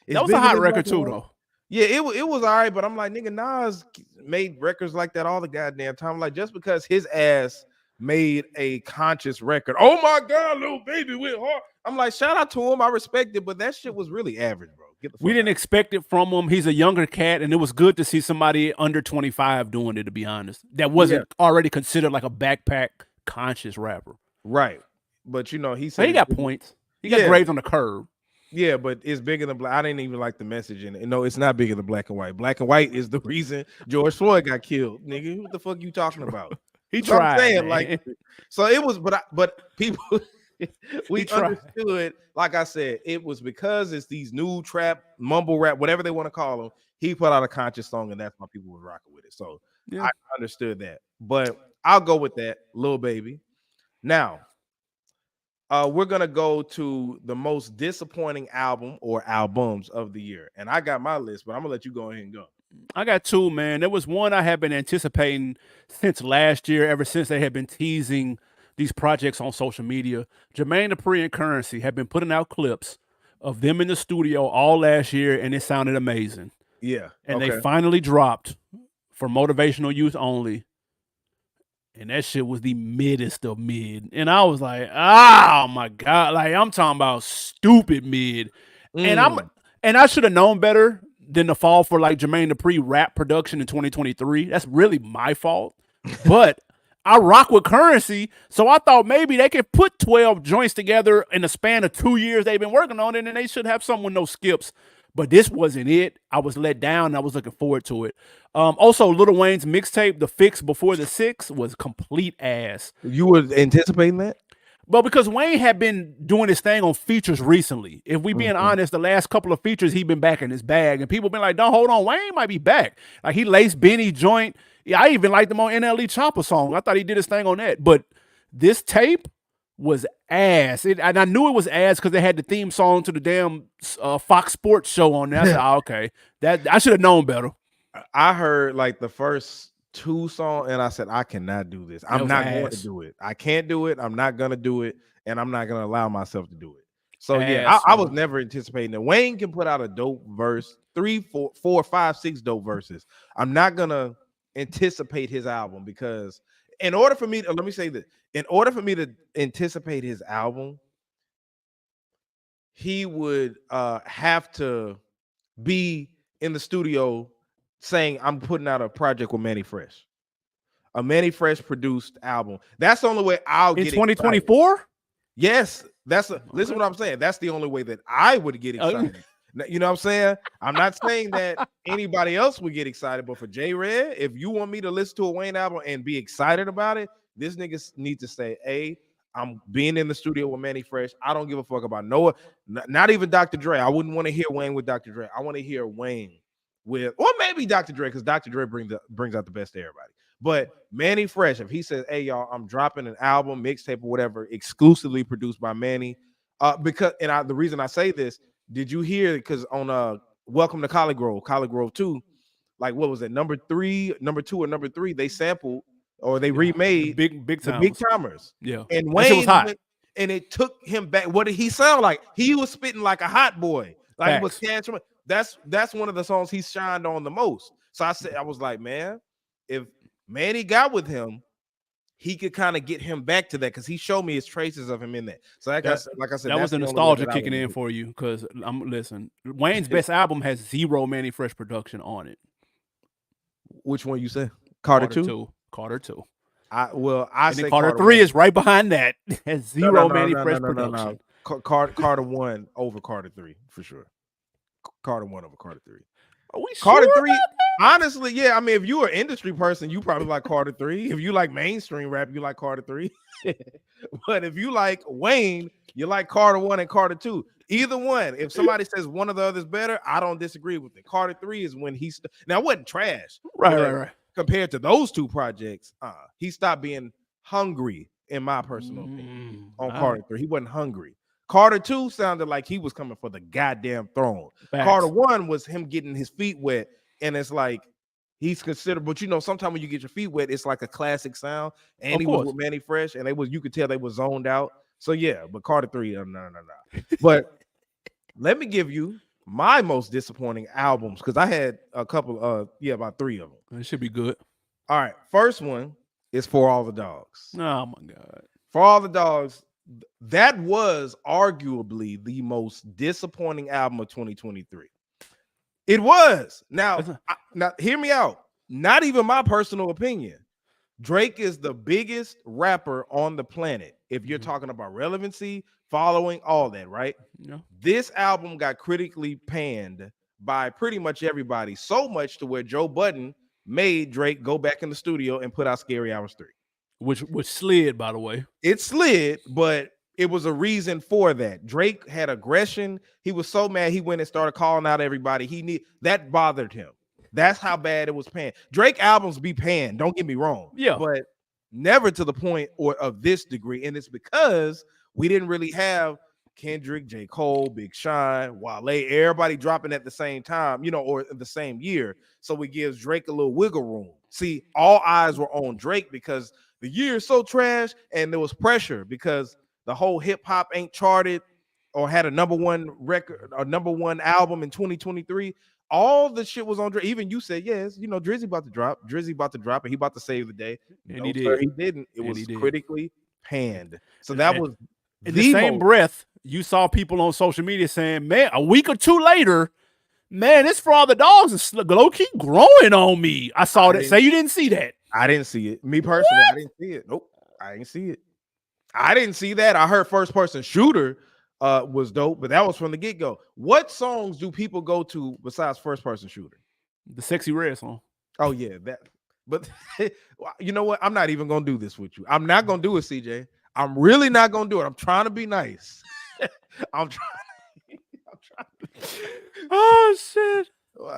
It's That was a bigger hot than Black record and too, White. though. Yeah, it was all right, but I'm like, nigga, Nas made records like that all the goddamn time. Like, just because his ass made a conscious record, oh my god, Little Baby went hard. I'm like, shout out to him, I respect it, but that shit was really average, bro. Get the We fuck didn't out. expect it from him. He's a younger cat, and it was good to see somebody under 25 doing it, to be honest. That Yeah, wasn't already considered like a backpack conscious rapper. right. But he So said he it's got bigger. points. He got Yeah, grades on the curb. yeah, but it's bigger than Black. I didn't even like the message in it. No, it's not bigger than Black and White. Black and White is the reason George Floyd got killed, nigga. What the fuck you talking about? He So I'm tried, saying, like, man. so it was, but people, He we tried. understood. Like I said, it was because it's these new trap, mumble rap, whatever they want to call them. He put out a conscious song, and that's why people were rocking with it. So Yeah. I understood that. But I'll go with that, Lil Baby. Now, we're gonna go to the most disappointing album or albums of the year, and I got my list, but I'm gonna let you go ahead and go. I got two, man. There was one I had been anticipating since last year, ever since they had been teasing these projects on social media. Jermaine Dupri and Currency have been putting out clips of them in the studio all last year, and it sounded amazing. Yeah. And they Okay. finally dropped for motivational use only. And that shit was the middest of mid. And I was like, oh my God. Like, I'm talking about stupid mid. And Mm. I should have known better than to fall for like Jermaine Dupri rap production in 2023. That's really my fault. But I rock with Currency, so I thought maybe they could put 12 joints together in the span of 2 years they've been working on it, and they should have something with no skips. But this wasn't it. I was let down. And I was looking forward to it. Also, Lil Wayne's mixtape, The Fix Before the Six, was complete ass. You were anticipating that? But because Wayne had been doing his thing on features recently, if we being Mhm. honest, the last couple of features he been back in his bag, and people been like, "Don't hold on, Wayne might be back." Like he laced Benny joint. Yeah, I even liked him on NLE Chopper song. I thought he did his thing on that. But this tape was ass, and I knew it was ass because they had the theme song to the damn Fox Sports show on there. I said, oh, "Okay, that I should have known better." I heard like the first two songs, and I said, I cannot do this. That I'm was not going to ass. do it. I can't do it. I'm not gonna do it, and I'm not gonna allow myself to do it. So yeah, Ass, I was man. never anticipating that Wayne can put out a dope verse, three, four, five, six dope verses. I'm not gonna anticipate his album because in order for me to let me say this, in order for me to anticipate his album, he would have to be in the studio saying, I'm putting out a project with Manny Fresh, a Manny Fresh produced album. That's the only way I'll In get excited. 2024. Yes, listen what I'm saying. That's the only way that I would get excited. You know what I'm saying? I'm not saying that anybody else would get excited, but for J Red, if you want me to listen to a Wayne album and be excited about it, this nigga need to say, hey, I'm being in the studio with Manny Fresh. I don't give a fuck about Noah, not even Dr. Dre. I wouldn't want to hear Wayne with Dr. Dre. I want to hear Wayne with, or maybe Dr. Dre, because Dr. Dre brings out the best of everybody. But Manny Fresh, if he says, hey, y'all, I'm dropping an album, mixtape, or whatever, exclusively produced by Manny. Because the reason I say this, did you hear? Because on Welcome to College Grove 2, like what was it, number 2, or number 3, they sampled or they remade big the Big timers. Timers. Yeah, And that shit was Wayne hot. went, and it took him back. What did he sound like? He was spitting like a hot boy, like he was Facts. Cash. That's one of the songs he shined on the most. So I was like, man, if Manny got with him, he could kind of get him back to that because he showed me his traces of him in that. So like I said, That was that's the the only way nostalgia that I kicking would in for you because listen. Wayne's best album has zero Manny Fresh production on it. Which one you said? Carter 2? Carter 2. I And then say Carter Carter 3 1. is right behind that. Has zero Manny Fresh production. Carter 1 over Carter 3 for sure. Carter 1 over Carter 3. Are we Carter sure 3, about that? honestly, yeah. I mean, if you're an industry person, you probably like Carter 3. If you like mainstream rap, you like Carter 3. But if you like Wayne, you like Carter 1 and Carter 2. Either one. If somebody says one or the other is better, I don't disagree with it. Carter 3 is when now it wasn't trash. Right. Compared to those two projects, he stopped being hungry, in my personal opinion. On Carter 3, he wasn't hungry. Carter 2 sounded like he was coming for the goddamn throne. Facts. Carter 1 was him getting his feet wet, and it's like he's considered. But sometimes when you get your feet wet, it's like a classic sound. And Of he was course. with Manny Fresh, and you could tell they were zoned out. So yeah, but Carter 3, no. But let me give you my most disappointing albums because I had a couple, about 3 of them. It should be good. All right, first one is For All the Dogs. Oh my God. For All the Dogs, that was arguably the most disappointing album of 2023. It was. Now hear me out. Not even my personal opinion. Drake is the biggest rapper on the planet. If you're talking about relevancy, following, all that, right? Yeah. This album got critically panned by pretty much everybody, so much to where Joe Budden made Drake go back in the studio and put out Scary Hours 3. which slid, by the way. It slid, but it was a reason for that. Drake had aggression. He was so mad he went and started calling out everybody. That bothered him. That's how bad it was panned. Drake albums be panned, don't get me wrong. Yeah. But never to the point or of this degree. And it's because we didn't really have Kendrick, J. Cole, Big Sean, Wale, everybody dropping at the same time, or the same year. So it gives Drake a little wiggle room. See, all eyes were on Drake because the year is so trash, and there was pressure because the whole hip hop ain't charted or had a number one record, a number one album in 2023. All the shit was on Drake. Even you said, yes, Drizzy about to drop. Drizzy about to drop, and he about to save the day. And No, he did. sir, he didn't. It And was he did. critically panned. So that was in the same breath. You saw people on social media saying, "Man, a week or two later, man, this For All the Dogs is low key growing on me." I saw that. Say you didn't see that. I didn't see it. Me personally, I didn't see it. Nope, I didn't see it. I didn't see that. I heard First Person Shooter was dope, but that was from the get go. What songs do people go to besides First Person Shooter? The Sexy Red song. Oh yeah, that. But you know what? I'm not even gonna do this with you. I'm not gonna do it, CJ. I'm really not gonna do it. I'm trying to be nice. I'm trying. Oh shit!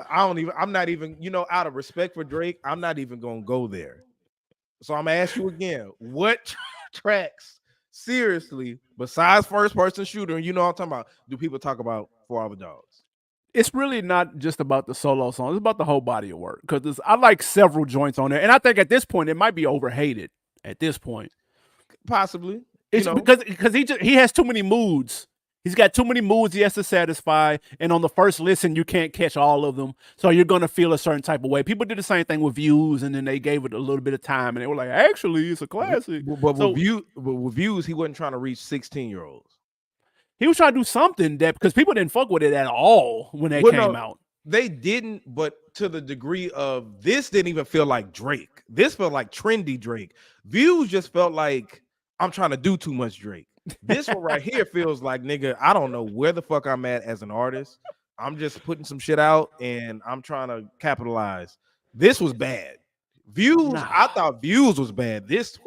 I'm not even. Out of respect for Drake, I'm not even gonna go there. So I'm gonna ask you again. What tracks, seriously, besides First Person Shooter, and what I'm talking about, do people talk about For All the Dogs? It's really not just about the solo song. It's about the whole body of work. Because I like several joints on there, and I think at this point it might be overhated. At this point, possibly. It's because he has too many moods. He's got too many moods he has to satisfy, and on the first listen, you can't catch all of them. So you're gonna feel a certain type of way. People did the same thing with Views, and then they gave it a little bit of time, and they were like, "Actually, it's a classic." But with Views, he wasn't trying to reach 16-year-olds. He was trying to do something because people didn't fuck with it at all when it came out. They didn't, but to the degree of this didn't even feel like Drake. This felt like trendy Drake. Views just felt like I'm trying to do too much Drake. This one right here feels like, nigga, I don't know where the fuck I'm at as an artist. I'm just putting some shit out and I'm trying to capitalize. This was bad. Views, I thought Views was bad. This,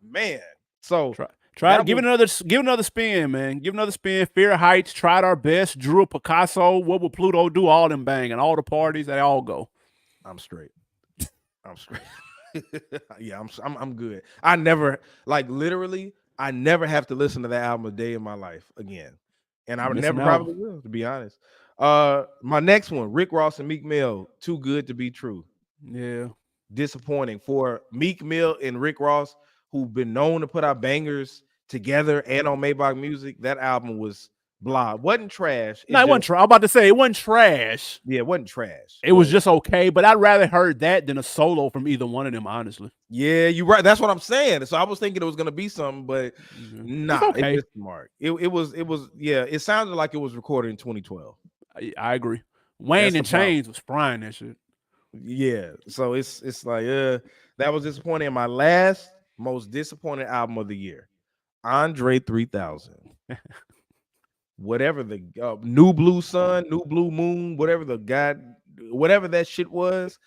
man. So try to give it another spin, man. Give another spin. Fear Heights, Tried Our Best, Drew Picasso. What would Pluto do? All them bang and all the parties, they all go. I'm straight. Yeah, I'm good. I never, literally, I never have to listen to that album a day in my life again. And I never probably will, to be honest. My next one, Rick Ross and Meek Mill, Too Good to Be True. Yeah. Disappointing for Meek Mill and Rick Ross, who've been known to put out bangers together and on Maybach Music. That album was blah. Wasn't trash. No, it wasn't trash. I'm about to say it wasn't trash. Yeah, it wasn't trash. It was just okay, but I'd rather heard that than a solo from either one of them, honestly. Yeah, you're right. That's what I'm saying. So I was thinking it was gonna be something, but nah, okay. It was yeah, it sounded like it was recorded in 2012. I agree. Wayne and Chains was frying that shit. Yeah, so it's like that was disappointing. And my last most disappointing album of the year, Andre 3000. Whatever the New Blue Sun, New Blue Moon, whatever that shit was,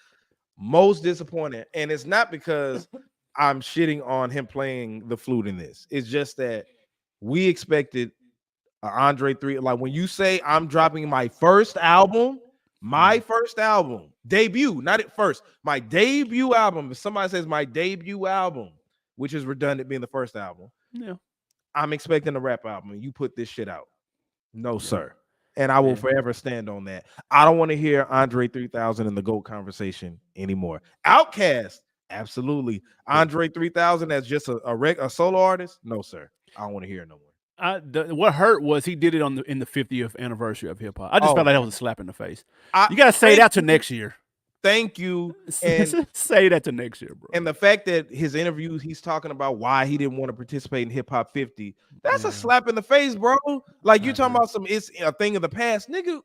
most disappointing. And it's not because I'm shitting on him playing the flute in this. It's just that we expected Andre 3. Like when you say I'm dropping my first album, debut, not at first, my debut album. If somebody says my debut album, which is redundant being the first album, yeah, I'm expecting a rap album, and you put this shit out. No, sir. And I will forever stand on that. I don't want to hear Andre 3000 in the GOAT conversation anymore. Outkast, absolutely. Andre 3000 as just a solo artist? No, sir. I don't want to hear it no more. What hurt was he did it in the 50th anniversary of hip hop. I just felt like that was a slap in the face. You got to say that to next year. Thank you. And say that to next year, bro. And the fact that his interviews, he's talking about why he didn't want to participate in Hip Hop 50. That's a slap in the face, bro. Like you talking about it's a thing of the past, nigga.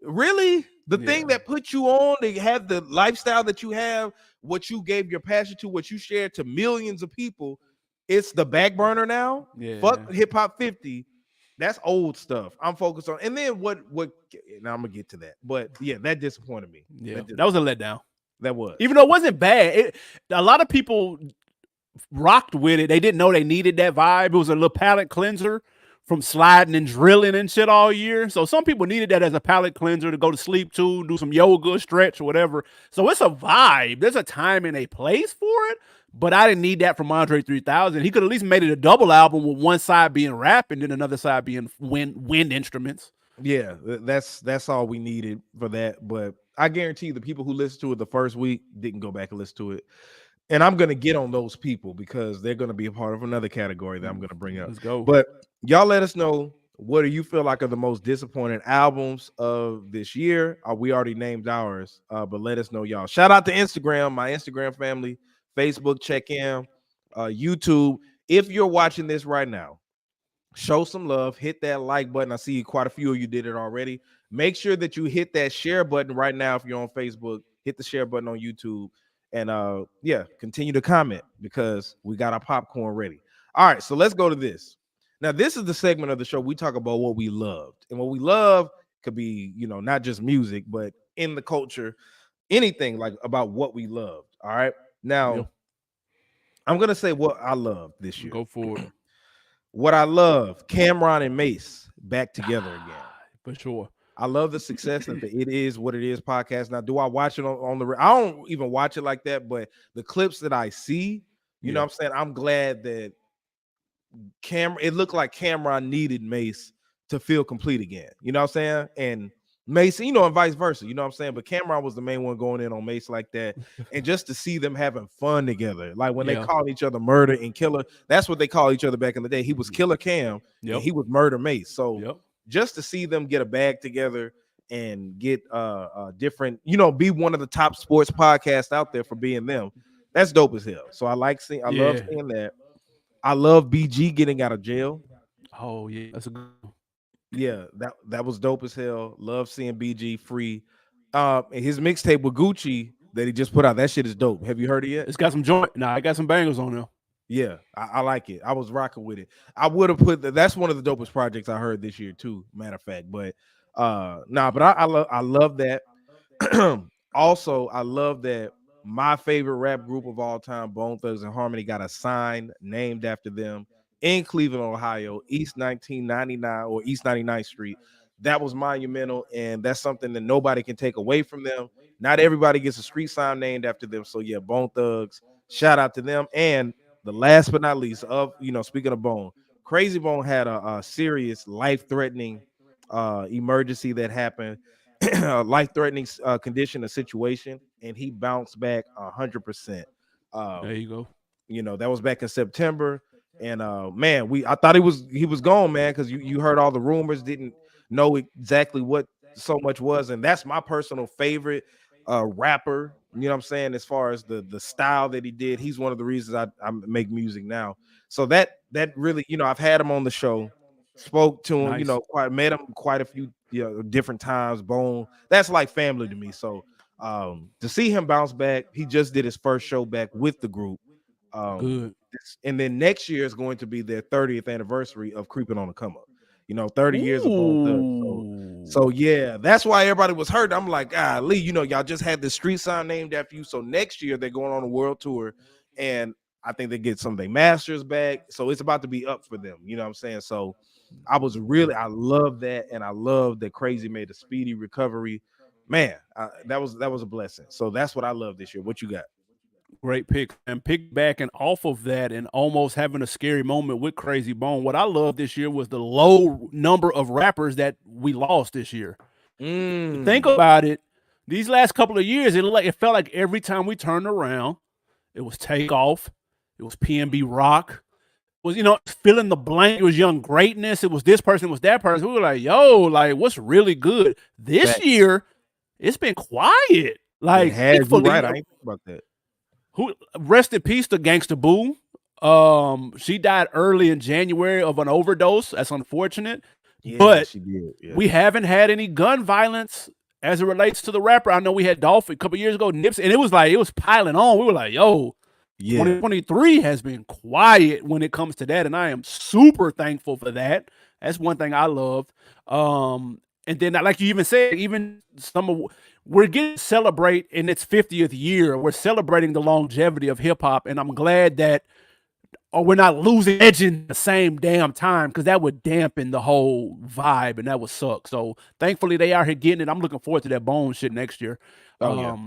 Really? The thing that put you on, they have the lifestyle that you have, what you gave your passion to, what you shared to millions of people. It's the back burner now. Yeah. Fuck Hip Hop 50. That's old stuff. I'm focused on. And then what now I'm gonna get to that. But yeah, that disappointed me. Yeah, that was a letdown. That was. Even though it wasn't bad. A lot of people rocked with it. They didn't know they needed that vibe. It was a little palate cleanser from sliding and drilling and shit all year. So some people needed that as a palate cleanser to go to sleep to, do some yoga, stretch, or whatever. So it's a vibe. There's a time and a place for it. But I didn't need that from Andre 3000. He could at least made it a double album with one side being rap and then another side being wind instruments. Yeah, that's all we needed for that. But I guarantee you the people who listened to it the first week didn't go back and listen to it. And I'm gonna get on those people because they're gonna be a part of another category that I'm gonna bring up. Let's go. But y'all let us know, what do you feel like are the most disappointing albums of this year? We already named ours, but let us know, y'all. Shout out to Instagram, my Instagram family, Facebook, check in, YouTube. If you're watching this right now, show some love, hit that like button. I see quite a few of you did it already. Make sure that you hit that share button right now. If you're on Facebook, hit the share button on YouTube, and yeah, continue to comment because we got our popcorn ready. All right, so let's go to this. Now, this is the segment of the show we talk about what we loved, and what we love could be, you know, not just music, but in the culture, anything like about what we loved. All right, now Yeah. I'm gonna say what I loved this year. Go for it. What I love, Cameron and Mace back together again. For sure. I love the success of the It Is What It Is podcast. Now, do I watch it on the? I don't even watch it like that, but the clips that I see, you know what I'm saying? I'm glad that it looked like Cameron needed Mace to feel complete again. You know what I'm saying? And Mace, you know, and vice versa. You know what I'm saying? But Cameron was the main one going in on Mace like that. And just to see them having fun together, like when they called each other Murder and Killer, that's what they called each other back in the day. He was Killer Cam, and he was Murder Mace. So just to see them get a bag together and get different, you know, be one of the top sports podcasts out there for being them, that's dope as hell. So I love seeing that. I love BG getting out of jail. Oh yeah, that's a good one. Yeah, that was dope as hell. Love seeing BG free. And his mixtape with Gucci that he just put out, that shit is dope. Have you heard it yet? It's got some joint. Nah, I got some bangers on there. Yeah, I like it. I was rocking with it. I would have put that's one of the dopest projects I heard this year too, matter of fact. But but I love that. Also, I love that my favorite rap group of all time, Bone Thugs and Harmony, got a sign named after them in Cleveland, Ohio, East 1999 or East 99th Street. That was monumental, and that's something that nobody can take away from them. Not everybody gets a street sign named after them. So yeah, Bone Thugs, shout out to them. And the last but not least, speaking of Bone, Crazy Bone had a serious life-threatening emergency that happened, life-threatening condition, a situation, and he bounced back 100%. There you go. You know, that was back in September. And man, I thought he was gone, man, because you heard all the rumors, didn't know exactly what so much was. And that's my personal favorite rapper, you know what I'm saying, as far as the style that he did. He's one of the reasons I make music now. So that really, you know, I've had him on the show, spoke to him, you know, met him quite a few different times. Bone, that's like family to me. So to see him bounce back, he just did his first show back with the group. Good. And then next year is going to be their 30th anniversary of Creeping on the Come Up. You know, 30 years of Bone Thugs. So yeah, that's why everybody was hurt. I'm like, Lee, you know, y'all just had the street sign named after you. So next year they're going on a world tour, and I think they get some of their masters back. So it's about to be up for them. You know what I'm saying? So I love that, and I love that Crazy made a speedy recovery. Man, that was a blessing. So that's what I love this year. What you got? Great pick. And piggybacking off of that and almost having a scary moment with Crazy Bone, what I loved this year was the low number of rappers that we lost this year. Think about it. These last couple of years, it felt like every time we turned around, it was Takeoff, it was PNB Rock, it was, you know, fill in the blank. It was Young Greatness. It was this person, it was that person. We were like, yo, like, what's really good? This year, it's been quiet. Like, right. I ain't think about that. Who rest in peace to Gangsta Boo. She died early in January of an overdose. That's unfortunate. Yeah, but she did. Yeah. We haven't had any gun violence as it relates to the rapper. I know we had Dolph a couple years ago, Nipsey, and it was piling on. We were like, yo, 2023 has been quiet when it comes to that, and I am super thankful for that. That's one thing I love. And then, like you even said, even we're getting to celebrate in its 50th year. We're celebrating the longevity of hip hop, and I'm glad that we're not losing legend at the same damn time because that would dampen the whole vibe and that would suck. So thankfully they out here getting it. I'm looking forward to that Bone shit next year. Oh yeah.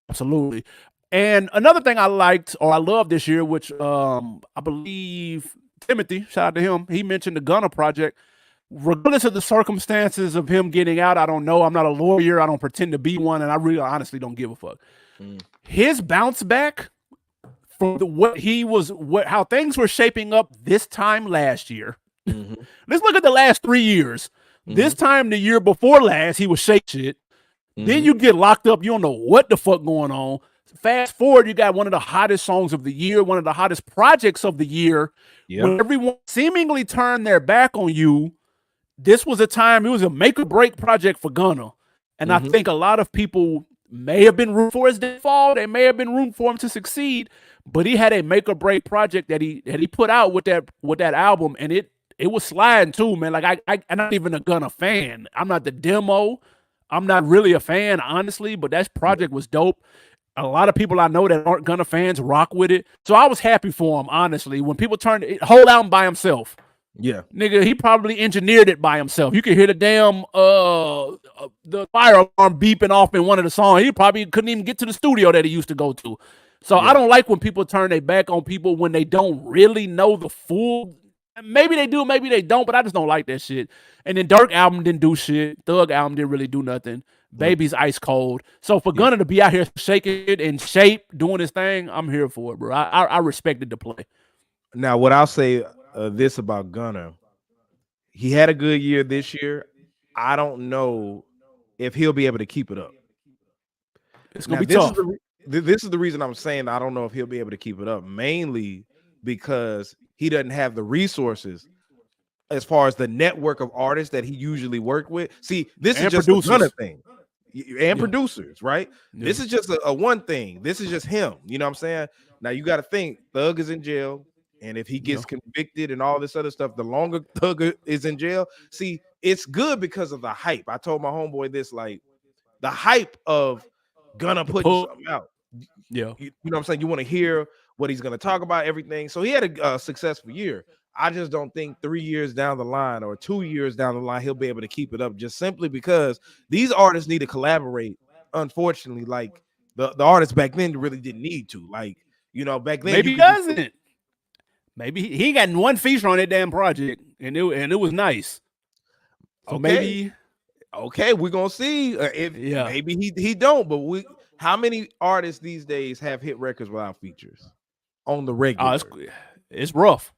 Absolutely. And another thing I liked or I loved this year, which I believe Timothy, shout out to him, he mentioned the Gunna project. Regardless of the circumstances of him getting out, I don't know. I'm not a lawyer. I don't pretend to be one, and I really honestly don't give a fuck. His bounce back from how things were shaping up this time last year. Let's look at the last 3 years. This time the year before last, he was shake shit. Then you get locked up. You don't know what the fuck going on. Fast forward, you got one of the hottest songs of the year, one of the hottest projects of the year. Yep. When everyone seemingly turned their back on you, this was a time, it was a make or break project for Gunna. And I think a lot of people may have been rooting for his downfall. They may have been rooting for him to succeed, but he had a make or break project that he put out with that album, and it was sliding too, man. Like I'm not even a Gunna fan. I'm not the demo. I'm not really a fan, honestly, but that project was dope. A lot of people I know that aren't Gunna fans rock with it. So I was happy for him, honestly. When people turned it whole album by himself. Yeah. Nigga, he probably engineered it by himself. You could hear the damn the fire alarm beeping off in one of the songs. He probably couldn't even get to the studio that he used to go to. So I don't like when people turn their back on people when they don't really know the full. Maybe they do, maybe they don't, but I just don't like that shit. And then Dirk album didn't do shit. Thug album didn't really do nothing. Baby's ice cold. So for Gunna to be out here shaking it in shape, doing his thing, I'm here for it, bro. I respected the play. Now, what I'll say this about Gunna, he had a good year this year. I don't know if he'll be able to keep it up. It's gonna be tough. This is the reason I'm saying I don't know if he'll be able to keep it up, mainly because he doesn't have the resources as far as the network of artists that he usually work with. See, this is just a Gunna thing. And producers, right? This is just a one thing. This is just him. You know what I'm saying? Now you got to think Thug is in jail, and if he gets convicted and all this other stuff, the longer Thug is in jail. See, it's good because of the hype. I told my homeboy this, like the hype of Gunna putting something out. Yeah, you know what I'm saying? You want to hear what he's going to talk about, everything. So he had a successful year. I just don't think 3 years down the line or 2 years down the line he'll be able to keep it up, just simply because these artists need to collaborate. Unfortunately, like the artists back then really didn't need to. Like, you know, back then maybe he doesn't. Maybe he got one feature on that damn project, and it was nice. So maybe we're gonna see if maybe he don't. But how many artists these days have hit records without features on the regular? It's rough.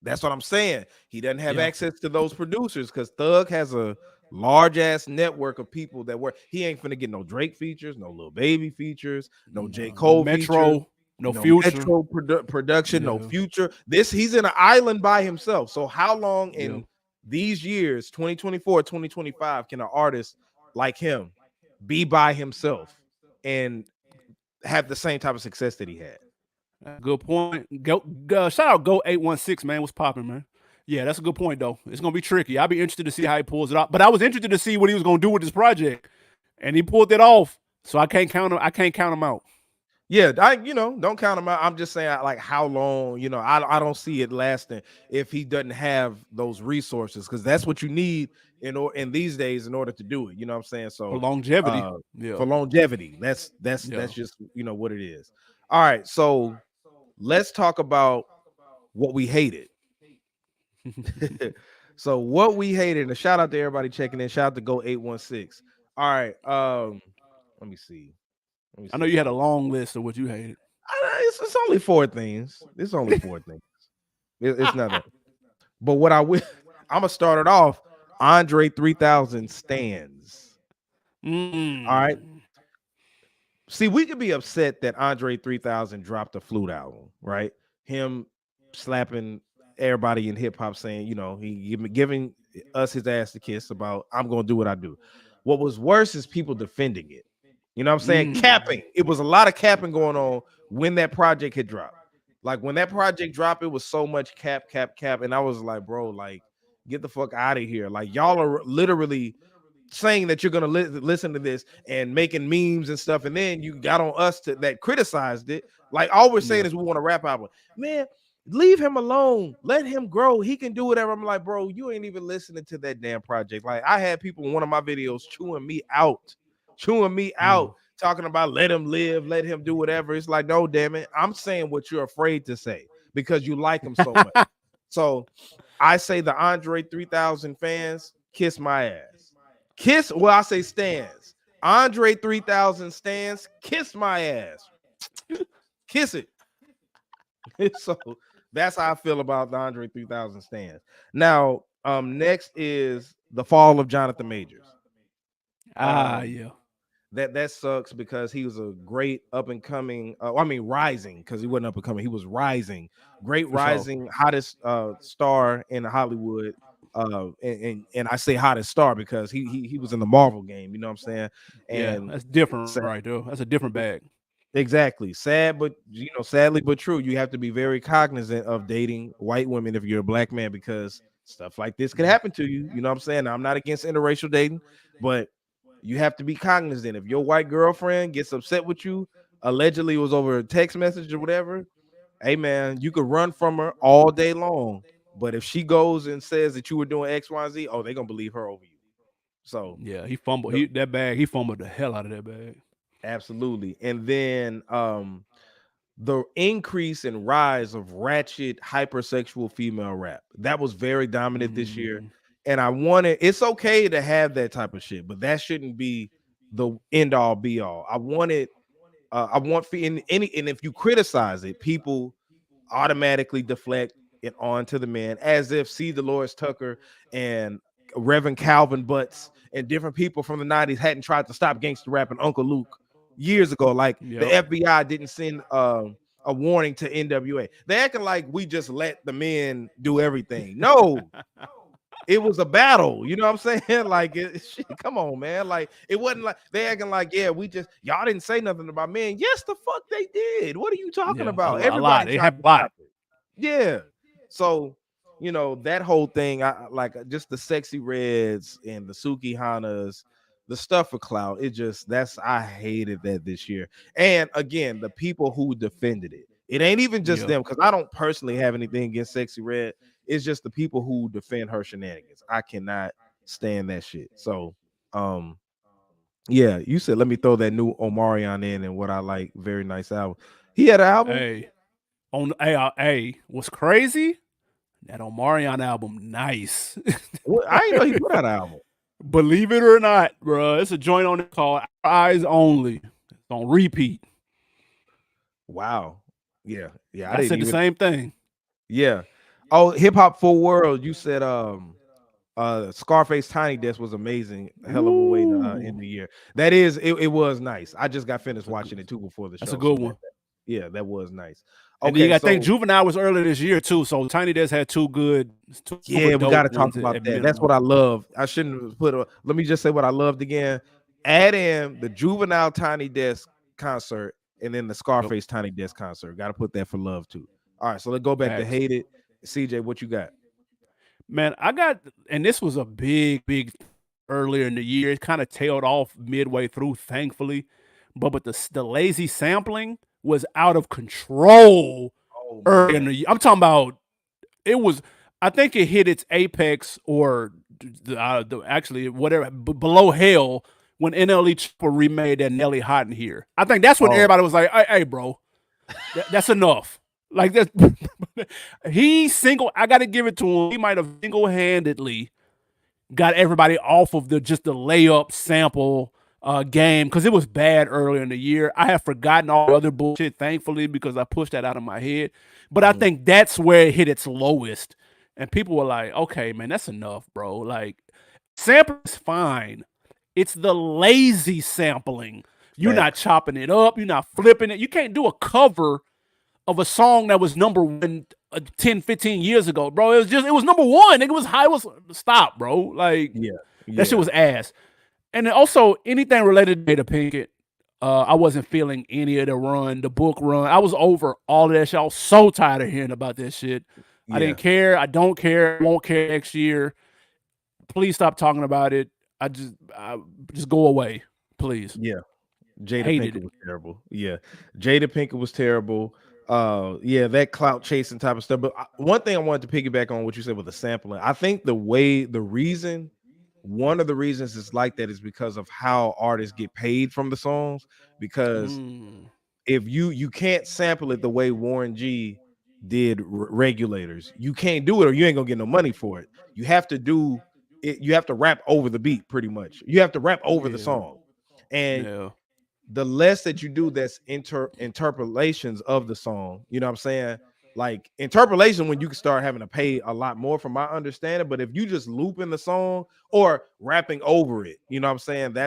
That's what I'm saying. He doesn't have access to those producers because Thug has a large ass network of people that work. He ain't finna get no Drake features, no Lil Baby features, no J. Cole Metro, features, no Future, Metro production, no Future. He's in an island by himself. So how long in these years, 2024, 2025, can an artist like him be by himself and have the same type of success that he had? Good point. Shout out Go 816, man. What's popping, man? Yeah, that's a good point though. It's gonna be tricky. I'll be interested to see how he pulls it off. But I was interested to see what he was gonna do with this project, and he pulled it off. So I can't count him. I can't count him out. Yeah, don't count him out. I'm just saying, like, how long? I don't see it lasting if he doesn't have those resources, because that's what you need in these days in order to do it. You know what I'm saying? So for longevity, for longevity, that's just what it is. All right, so let's talk about what we hated. So what we hated, and a shout out to everybody checking in. Shout out to Go 816. All right, let me see. I know you had a long list of what you hated. It's only 4 things. It's only 4 things. It's nothing. But what I'm gonna start it off. Andre 3000 stands. All right. See, we could be upset that Andre 3000 dropped a Flute album, right? Him slapping everybody in hip hop, saying, he giving us his ass to kiss about, I'm gonna do what I do. What was worse is people defending it. You know what I'm saying? Capping. It was a lot of capping going on when that project had dropped. Like when that project dropped, it was so much cap. And I was like, bro, like, get the fuck out of here. Like, y'all are literally saying that you're gonna listen to this and making memes and stuff, and then you got on us that criticized it. Like all we're saying Yeah. is we want a rap album, man. Leave him alone. Let him grow. He can do whatever. I'm like, bro, you ain't even listening to that damn project. Like I had people in one of my videos chewing me out, Mm. talking about let him live, let him do whatever. It's like, no, damn it. I'm saying what you're afraid to say because you like him so much. So I say the Andre 3000 fans, kiss my ass. Well, I say stands. Andre 3000 stands, kiss my ass. Kiss it. So that's how I feel about the Andre 3000 stands. Now, next is the fall of Jonathan Majors. Um, Yeah. that sucks because he was a great up and coming. Rising, because he wasn't up and coming. He was rising, great For sure. rising, hottest star in Hollywood. And I say hottest star because he was in the Marvel game. You know what I'm saying? Yeah, And that's different right there. That's a different bag. exactly. Sad, but sadly but true. You have to be very cognizant of dating white women if you're a black man because stuff like this could happen to you. You know what I'm saying? Now, I'm not against interracial dating, but you have to be cognizant. If your white girlfriend gets upset with you, allegedly it was over a text message or whatever, hey man, you could run from her all day long. But if she goes and says that you were doing X, Y, and Z, oh, they're gonna believe her over you. So Yeah, he fumbled. the, He fumbled the hell out of that bag. absolutely. And then the increase and rise of ratchet hypersexual female rap that was very dominant this year. Mhm. And it's okay to have that type of shit, but that shouldn't be the end all be all. I want and if you criticize it, people automatically deflect it onto the men as if C. Dolores Tucker and Reverend Calvin Butts and different people from the 90s hadn't tried to stop gangster rap and Uncle Luke years ago. Like the Yep. FBI didn't send a warning to NWA. They acting like we just let the men do everything. No, it was a battle. You know what I'm saying? Like, shit, come on, man. Like, it wasn't like they acting like, yeah, y'all didn't say nothing about men. Yes, the fuck they did. What are you talking Yeah, about? a lot. Everybody They tried have to a lot. stop it. Yeah. So, that whole thing, I like just the Sexy Reds and the Suki Hanas, the stuff for clout. I hated that this year. And again, the people who defended it. It ain't even just Yeah. them, because I don't personally have anything against Sexy Red. It's just the people who defend her shenanigans. I cannot stand that shit. So, yeah, you said let me throw that new Omarion in and what I like. Very nice album. He had an album. Hey, what's crazy? That Omarion album, nice. I didn't know he put out an album. Believe it or not, bro, it's a joint on it called Eyes Only. It's on repeat. Wow. Yeah. Yeah. I I didn't said the even. same thing. Yeah. Oh, Hip Hop Full World. You said Scarface Tiny Desk was amazing. A hell of a way to end Ooh, the year. That is, it was nice. I just got finished that's a good, watching it too before the that's a show. So good one. yeah, that was nice. And then you Okay, got to think so Juvenile was earlier this year too. So Tiny Desk had two super yeah, we got dope to talk ones about at that. That's minimum. what I love. I shouldn't have let me just say what I loved again. Add in the Juvenile Tiny Desk concert and then the Yep. Scarface Tiny Desk concert. Got to put that for love too. All right, so let's go back to Facts. Hate It. CJ, what you got? Man, and this was a big earlier in the year. It kind of tailed off midway through, thankfully. But the lazy sampling was out of control Oh early in man. the year. I'm talking about it was. I think it hit its apex or actually whatever below hell when NLE Chopper remade that Nelly Hot in Here. I think that's when Oh, everybody was like, "Hey, bro, that's enough." Like that, I got to give it to him. He might have single-handedly got everybody off of the layup sample game because it was bad earlier in the year. I have forgotten all the other bullshit, thankfully, because I pushed that out of my head. But I mhm. think that's where it hit its lowest, and people were like, "Okay, man, that's enough, bro." Like, sampling is fine. It's the lazy sampling. You're not Facts. chopping it up. You're not flipping it. You can't do a cover of a song that was number one 10, 15 years ago, bro. It was number one. It was high. It was stop, bro. Like Yeah, that shit yeah. was ass. And then also anything related to Jada Pinkett, I wasn't feeling any of the book run. I was over all of that shit. I was so tired of hearing about this shit. I Yeah. didn't care. I don't care. Won't care next year. Please stop talking about it. just go away, please. Yeah. Jada Hated Pinkett it. was terrible. Yeah. Jada Pinkett was terrible. Yeah, that clout chasing type of stuff. But one thing I wanted to piggyback on what you said with the sampling. I think one of the reasons it's like that is because of how artists get paid from the songs. Because Mm, if you can't sample it the way Warren G did Regulators, you can't do it or you ain't gonna get no money for it. You have to do it, you have to rap over the beat pretty much. You have to rap over the yeah, song. And yeah. the less that you do that's interpolations of the song, you know what I'm saying? Like interpolation when you can start having to pay a lot more from my understanding. But if you just looping the song or rapping over it, you know what I'm saying?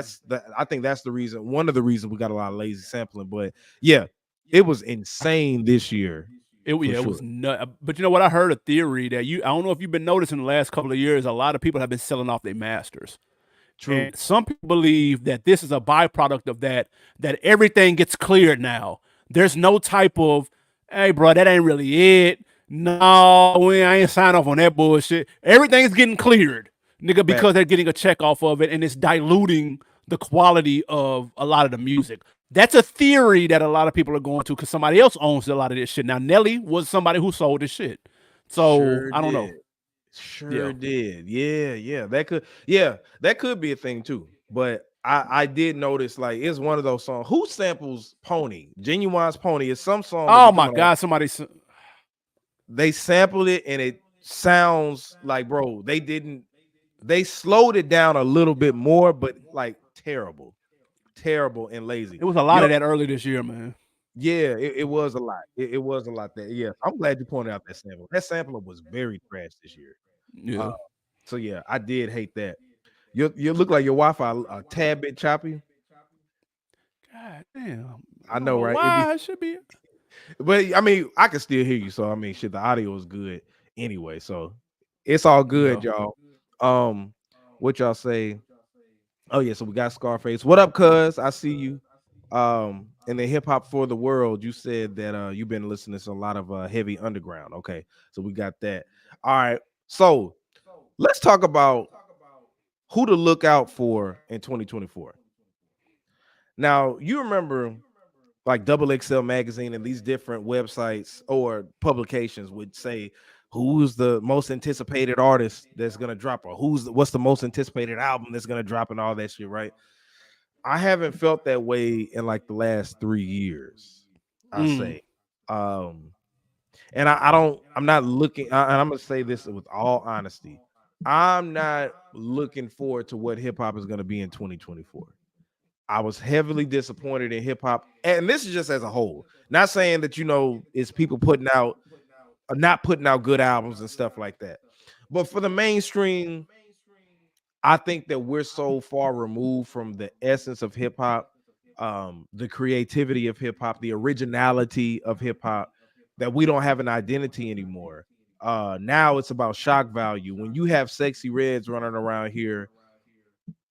I think that's the reason, one of the reasons we got a lot of lazy sampling. But yeah, it was insane this year for It was sure. nut. But you know what? I heard a theory that I don't know if you've been noticing the last couple of years, a lot of people have been selling off their masters. True. And some people believe that this is a byproduct of that, that everything gets cleared now. There's no type of, hey, bro, that ain't really it. No, I ain't signed off on that bullshit. Everything's getting cleared, nigga, Fact. because they're getting a check off of it and it's diluting the quality of a lot of the music. That's a theory that a lot of people are going to because somebody else owns a lot of this shit. Now, Nelly was somebody who sold this shit. So Sure I don't know. did. Sure Yeah. did. Yeah, that could be a thing too. But I did notice like it's one of those songs. Who samples Pony? Genuine's Pony is some song that Oh be my coming on. God, somebody. They sampled it and it sounds like, bro, they slowed it down a little bit more, but like terrible, terrible and lazy. It was a lot Yo, of that early this year, man. yeah, it was a lot. It was a lot that, yeah. I'm glad you pointed out that sample. That sampler was very trash this year. Uh, Yeah. so yeah, I did hate that. You look like your Wi-Fi a tad bit choppy. God damn. I I don't know, know right? It be, why it should be. but I mean, I can still hear you. So I mean, shit, the audio is good anyway. So it's all Yeah. good, y'all. What y'all say? Oh yeah, so we got Scarface. What up, cuz? I see you. And then hip hop for the world. You said that you've been listening to a lot of heavy underground. Okay, so we got that. All right, so let's talk about who to look out for in 2024. Now, you remember like Double XL magazine and these different websites or publications would say who's the most anticipated artist that's gonna drop, or what's the most anticipated album that's gonna drop and all that shit, right? I haven't felt that way in like the last 3 years, I Mm. say. Um, and I don't, I'm not looking, and I'm gonna say this with all honesty. I'm not looking forward to what hip hop is gonna be in 2024. I was heavily disappointed in hip hop, and this is just as a whole. Not saying that it's people putting out, not putting out good albums and stuff like that, but for the mainstream, I think that we're so far removed from the essence of hip hop, the creativity of hip hop, the originality of hip hop, that we don't have an identity anymore. Now it's about shock value. When you have Sexy Reds running around here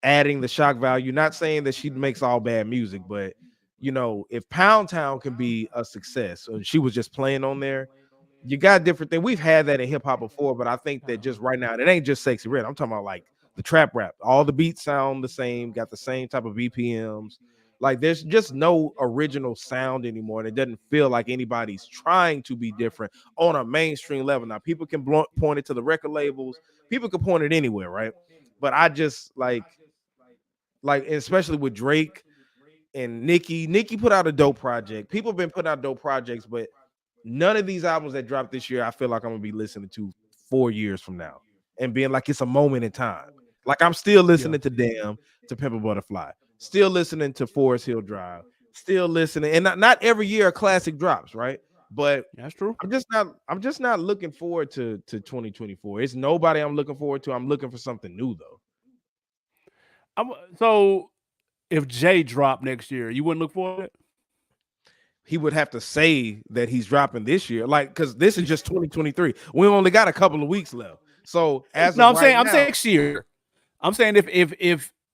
adding the shock value, not saying that she makes all bad music, but if Pound Town can be a success, and she was just playing on there, you got different things. We've had that in hip hop before, but I think that just right now, it ain't just Sexy Red. I'm talking about like the trap rap. All the beats sound the same, got the same type of BPMs. Like there's just no original sound anymore, and it doesn't feel like anybody's trying to be different on a mainstream level. Now, people can point it to the record labels, people can point it anywhere, right? But I just like especially with Drake and Nicki. Nicki put out a dope project. People have been putting out dope projects, but none of these albums that dropped this year, I feel like I'm gonna be listening to 4 years from now and being like it's a moment in time. Like I'm still Yeah. listening to Damn, to Pimp a Butterfly, still listening to Forest Hill Drive, still listening, and not every year a classic drops, right? But That's true. I'm just not looking forward to 2024. It's nobody I'm looking forward to. I'm looking for something new though. So if Jay dropped next year, you wouldn't look for it? He would have to say that he's dropping this year, like because this is just 2023. We only got a couple of weeks left. So as No, of I'm right saying now, next year. I'm saying if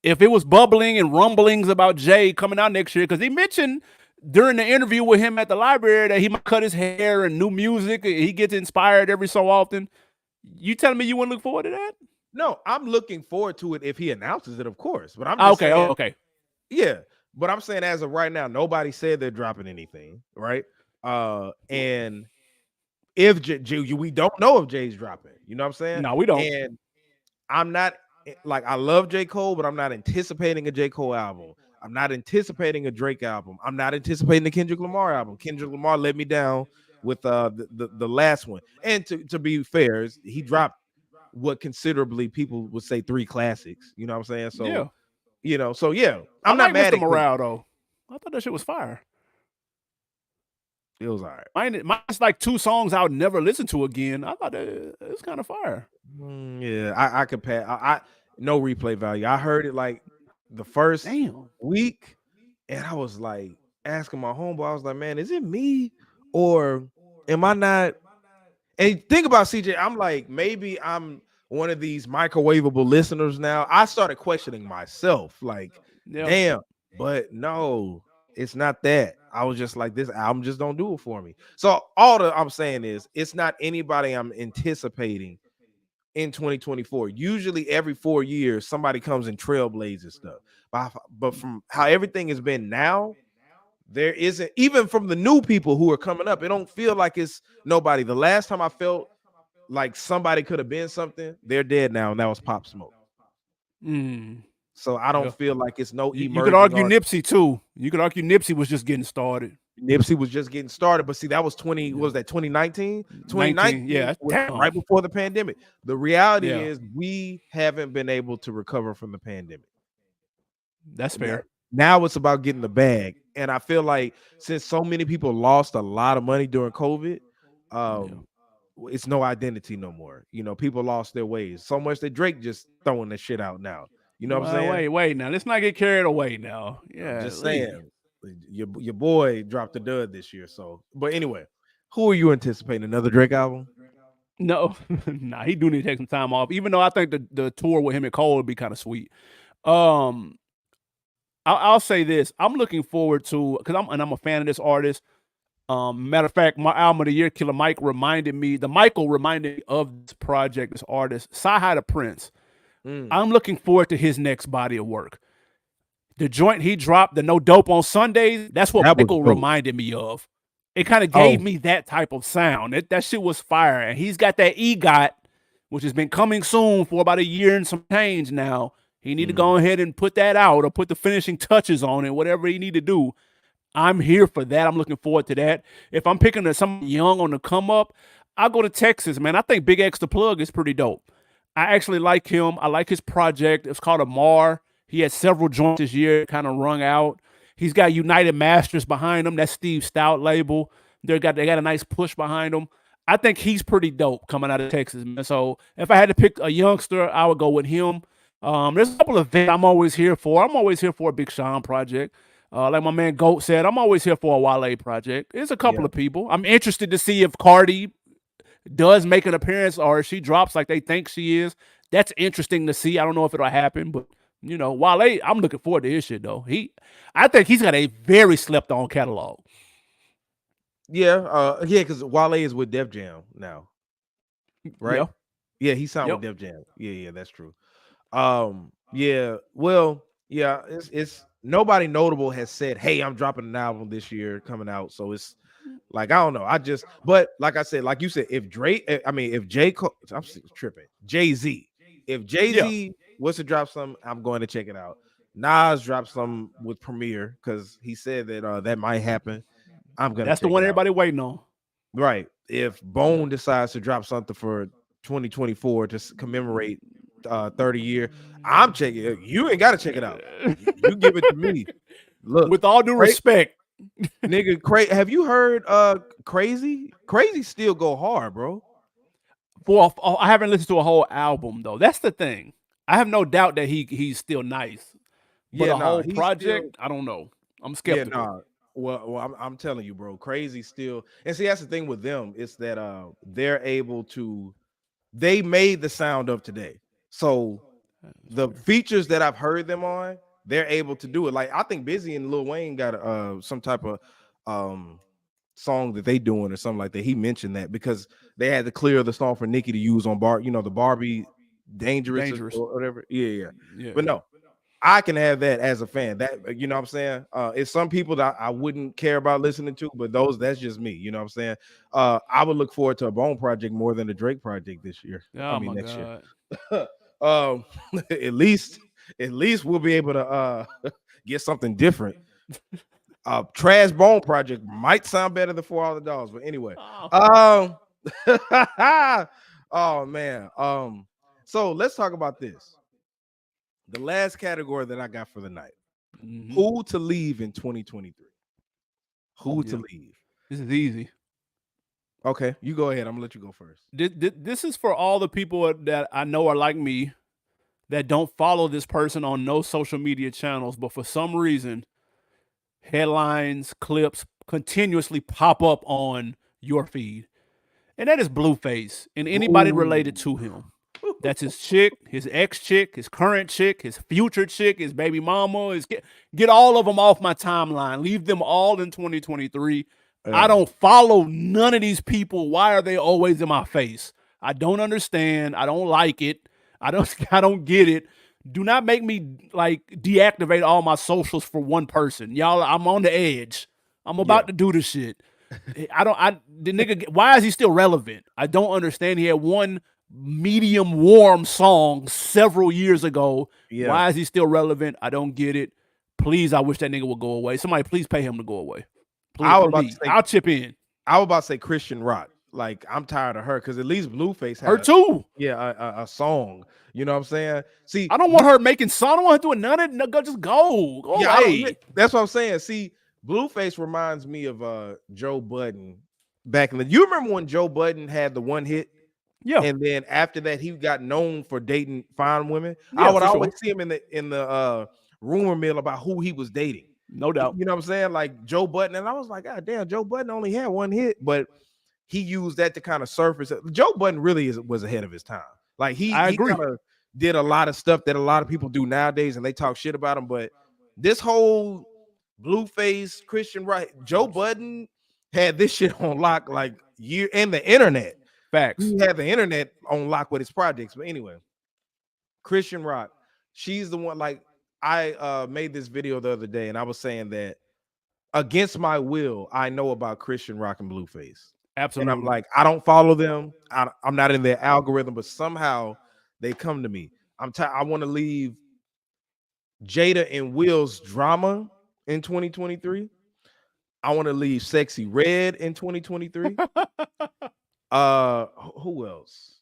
it was bubbling and rumblings about Jay coming out next year, because he mentioned during the interview with him at the library that he might cut his hair and new music. He gets inspired every so often. You telling me you wouldn't look forward to that? No, I'm looking forward to it if he announces it, of course. But I'm Ah, just okay, saying, okay. yeah. But I'm saying as of right now, nobody said they're dropping anything, right? And if we don't know if Jay's dropping, you know what I'm saying? No, we don't. And I'm not like I love J. Cole, but I'm not anticipating a J. Cole album. I'm not anticipating a Drake album. I'm not anticipating the Kendrick Lamar album. Kendrick Lamar let me down with the last one. And to be fair, he dropped what considerably people would say 3 classics. You know what I'm saying? So, Yeah, so yeah, I I'm not like mad Mr. at Kendrick. Morale though. I thought that shit was fire. It was all right. Mine's like 2 songs I would never listen to again. I thought that it was kind of fire. Yeah, I could pass. I no replay value. I heard it like the first Damn. week, and I was like asking my homeboy. I was like, "Man, is it me, or am I not?" And think about CJ. I'm like, maybe I'm one of these microwavable listeners now. I started questioning myself, like, Yeah. damn, but no, it's not that. I was just like, this album just don't do it for me. So all that I'm saying is, it's not anybody I'm anticipating in 2024. Usually every 4 years, somebody comes and trailblazes stuff. But from how everything has been now, there isn't, even from the new people who are coming up, it don't feel like it's nobody. The last time I felt like somebody could have been something, they're dead now, and that was Pop Smoke. Mm, So I don't yeah. feel like it's no You could emerging argue artist. Nipsey too. You could argue Nipsey was just getting started. Nipsey was just getting started, but see, that was 20, what Yeah. was that 2019? 19. 2019 Yeah. was Damn. right before the pandemic. The reality Yeah. is we haven't been able to recover from the pandemic. That's Now, fair. now it's about getting the bag. And I feel like since so many people lost a lot of money during COVID, Yeah. um, it's no identity no more. People lost their ways so much that Drake just throwing the shit out now. You know what I'm Well, saying? wait. Now let's not get carried away. Now. I'm Yeah. just Lee. saying, your boy dropped a dud this year. So, but anyway, who are you anticipating? Another Drake album? No, nah. He do need to take some time off. Even though I think the tour with him and Cole would be kind of sweet. Um, I'll say this. I'm looking forward to because I'm a fan of this artist. Matter of fact, my album of the year, Killer Mike, Michael reminded me of this project, this artist, Sci the Prince. Mm, I'm looking forward to his next body of work. The joint he dropped, the No Dope on Sundays, that's what that was Michael dope. reminded me of. It kind of gave Oh, me that type of sound. That shit was fire. And he's got that EGOT, which has been coming soon for about a year and some change now. He need to mm, go ahead and put that out or put the finishing touches on it, whatever he need to do. I'm here for that. I'm looking forward to that. If I'm picking someone young on the come up, I'll go to Texas, man. I think Big X the Plug is pretty dope. I actually like him. I like his project. It's called Amar. He had several joints this year, kind of rung out. He's got United Masters behind him. That's Steve Stout label. They got a nice push behind him. I think he's pretty dope coming out of Texas, man. So if I had to pick a youngster, I would go with him. There's a couple of things I'm always here for. I'm always here for a Big Sean project. Like my man Goat said, I'm always here for a Wale project. There's a couple yeah. of people. I'm interested to see if Cardi does make an appearance or if she drops like they think she is. That's interesting to see. I don't know if it'll happen, but Wale, I'm looking forward to his shit though. I think he's got a very slept on catalog. Yeah, because Wale is with Def Jam now, right? Yeah, Yeah, he signed with yep. Def Jam. Yeah, that's true. Yeah, well, yeah, it's nobody notable has said, "Hey, I'm dropping an album this year coming out." So it's like I don't know. But like I said, like you said, if Drake, I mean, if J Cole, I'm tripping, Jay Z, if Jay Yeah. Z was to drop some, I'm going to check it out. Nas dropped some with Premiere because he said that that might happen. I'm gonna That's the check one it out. everybody waiting on. Right. If Yeah. Bone decides to drop something for 2024 to commemorate 30 year, I'm checking it. You ain't got to check it out. You give it to me. Look, With all due cra- respect, have you heard Crazy? Crazy still go hard, bro. I haven't listened to a whole album though. That's the thing. I have no doubt that he's still nice, but Yeah, a nah, whole he's still project, I don't know. I'm yeah, skeptical. nah. Well, I'm telling you, bro, Crazy still. And see, that's the thing with them, is that they're able to they made the sound of today. So That's the fair. features that I've heard them on, they're able to do it. Like I think Busy and Lil Wayne got some type of um song that they doing or something like that. He mentioned that because they had to clear the song for Nicki to use on the dangerous Dangerous. or whatever. Yeah. Yeah. But no, I can have that as a fan. That you know what I'm saying? It's some people that I wouldn't care about listening to, but that's just me. You know what I'm saying? I would look forward to a Bone project more than a Drake project this year. I Oh mean my next year. God. um, at least we'll be able to get something different. Trash Bone project might sound better than $400, but anyway. Oh. Um, oh man. So let's talk about this. The last category that I got for the night. Mhm. Who to leave in 2023? Oh Who to yeah. leave? This is easy. Okay, you go ahead. I'm gonna let you go first. This is for all the people that I know are like me that don't follow this person on no social media channels, but for some reason, headlines, clips continuously pop up on your feed. And that is Blueface and anybody related Ooh. to him. That's his chick, his ex chick, his current chick, his future chick, his baby mama. Get all of them off my timeline. Leave them all in 2023. I Yeah. don't follow none of these people. Why are they always in my face? I don't understand. I don't like it. I don't get it. Do not make me like deactivate all my socials for one person. Y'all, I'm on the edge. I'm Yeah. about to do this shit. The nigga, why is he still relevant? I don't understand. He had one medium warm song several years ago. Yeah. Why is he still relevant? I don't get it. Please, I wish that nigga would go away. Somebody please pay him to go away. Please, I was for about to me. say I'll chip in. I was about to say Christian Rock. Like I'm tired of her because at least Blueface had Her too. a song. You know what I'm saying? See, I don't want her making song. I don't want her doing none of it. No, just go. Go yeah, I don't. away. That's what I'm saying. See, Blueface reminds me of Joe Budden back in the. You remember when Joe Budden had the one hit, Yeah. and then after that he got known for dating fine women. I Yeah, would for always sure. see him in the rumor mill about who he was dating. No doubt. You know what I'm saying? Like Joe Budden, and I was like, God damn, Joe Budden only had one hit, but he used that to kind of surface. Joe Budden really was ahead of his time. Like I he agree. kind of did a lot of stuff that a lot of people do nowadays, and they talk shit about him. But this whole Blueface Christian right, Joe Budden had this shit on lock like year and the internet. Facts. He had the internet on lock with his projects. But anyway, Christian Rock, she's the one. Like I made this video the other day, and I was saying that against my will, I know about Christian Rock and Blueface. And I'm Absolutely. like, I don't follow them. I'm not in their algorithm, but somehow they come to me. I want to leave Jada and Will's drama in 2023. I want to leave Sexy Red in 2023. Who else?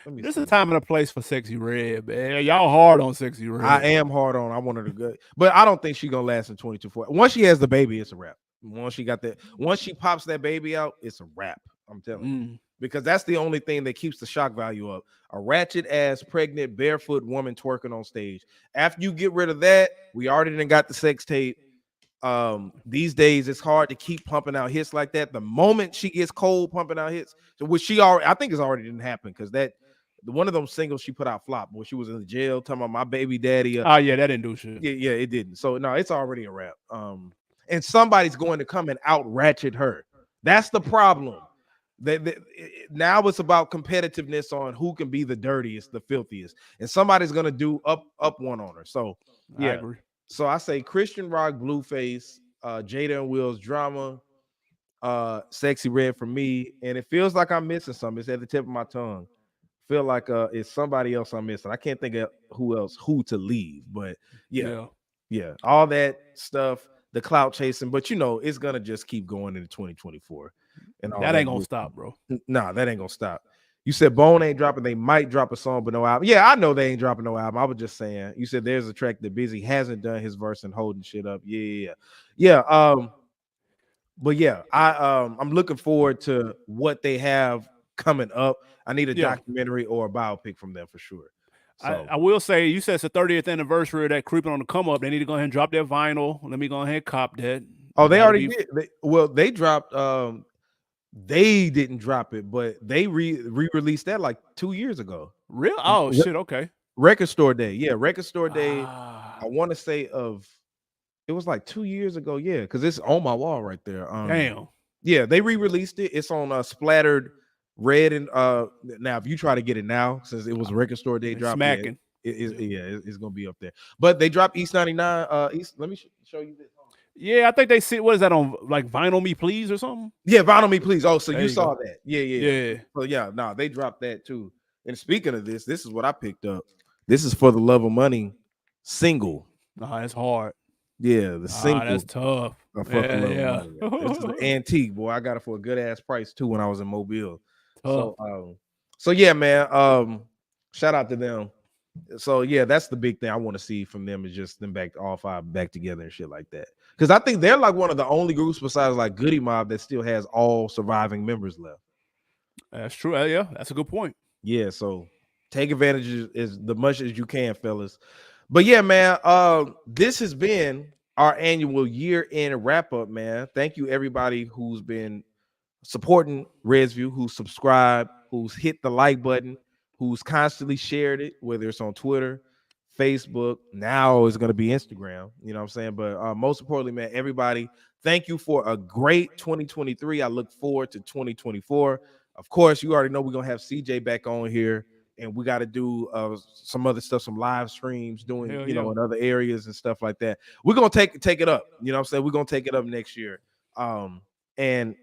Let me This see. is a time and a place for Sexy Red, man. Y'all hard on Sexy I Red. am hard on. I want her to go, but I don't think she's gonna last in 22. Once she has the baby, it's a wrap. Once she pops that baby out, it's a wrap. I'm telling you, because that's the only thing that keeps the shock value up. A ratchet ass, pregnant, barefoot woman twerking on stage. After you get rid of that, we already done got the sex tape. These days it's hard to keep pumping out hits like that. The moment she gets cold pumping out hits, which she already, I think it's already didn't happen because that one of those singles she put out flop when she was in the jail talking about my baby daddy. Oh yeah, that didn't do shit. Yeah, it didn't. So no, it's already a wrap. And somebody's going to come and out ratchet her. That's the problem. Now it's about competitiveness on who can be the dirtiest, the filthiest, and somebody's gonna do up one on her. So I yeah. agree. So I say Christian Rock, Blueface, Jada and Will's drama, Sexy Red for me, and it feels like I'm missing something. It's at the tip of my tongue. Feel like it's somebody else I'm missing. I can't think of who to leave, but yeah, all that stuff, the clout chasing, but it's gonna just keep going into 2024 and all That that. ain't gonna stop, bro. Nah, that ain't gonna stop. You said Bone ain't dropping. They might drop a song, but no album. Yeah, I know they ain't dropping no album. I was just saying. You said there's a track that Busy hasn't done his verse and holding shit up. Yeah. But yeah, I'm looking forward to what they have coming up. I need a documentary or a biopic from them for sure. So I will say, you said it's the 30th anniversary of that Creeping on the Come Up. They need to go ahead and drop their vinyl. Let me go ahead and cop that. oh, they already did. They dropped. They didn't drop it, but they re-released that like 2 years ago. Real? Oh shit. Okay. Record Store Day. Yeah, Record Store Day. I want to say it was like 2 years ago. Yeah, because it's on my wall right there. Damn. Yeah, they re-released it. It's on Splattered Red and now if you try to get it now, since it was a record store day It's drop, yeah, smacking. it's gonna be up there. But they dropped East 99. East, let me show you this. Yeah, I think they see what is that on like Vinyl Me Please or something? Yeah, Vinyl Me Please. Oh, so There you you saw go. that. Yeah. Yeah. So yeah, no, they dropped that too. And speaking of this is what I picked up. This is For the Love of Money single. Nah, it's hard. Yeah, the Ah, that's single tough. For the Love of Yeah, Money. This is an yeah. antique, boy. I got it for a good ass price too when I was in Mobile. Tough. So yeah, man. Shout out to them. So yeah, that's the big thing I want to see from them is just them back all five back together and shit like that. Because I think they're like one of the only groups besides like Goody Mob that still has all surviving members left. That's true. Yeah, that's a good point. Yeah, so take advantage as the much as you can, fellas. But yeah, man, this has been our annual year-end wrap-up, man. Thank you everybody who's been supporting Resview, who's subscribed, who's hit the like button, who's constantly shared it, whether it's on Twitter, Facebook. Now it's going to be Instagram. You know what I'm saying? But most importantly, man, everybody, thank you for a great 2023. I look forward to 2024. Of course, you already know we're going to have CJ back on here. And we got to do some other stuff, some live streams, doing, Hell you know, yeah. in other areas and stuff like that. We're going to take it up. You know what I'm saying? We're going to take it up next year. And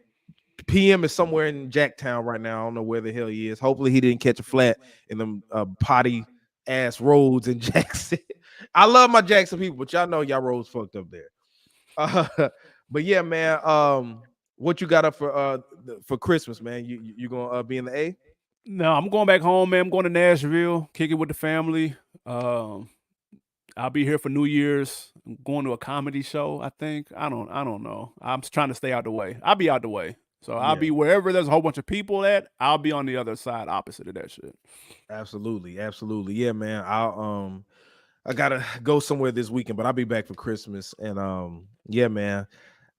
PM is somewhere in Jacktown right now. I don't know where the hell he is. Hopefully he didn't catch a flat in them potty ass roads in Jackson. I love my Jackson people, but y'all know y'all roads fucked up there. But yeah, man. What you got up for Christmas, man? You gonna be in the A? No, I'm going back home, man. I'm going to Nashville, kick it with the family. Um, I'll be here for New Year's. I'm going to a comedy show, I think. I don't know. I'm just trying to stay out the way. I'll be out the way. So I'll Yeah, be wherever there's a whole bunch of people at, I'll be on the other side opposite of that shit. absolutely. Yeah, man. I gotta go somewhere this weekend, but I'll be back for Christmas. And yeah, man.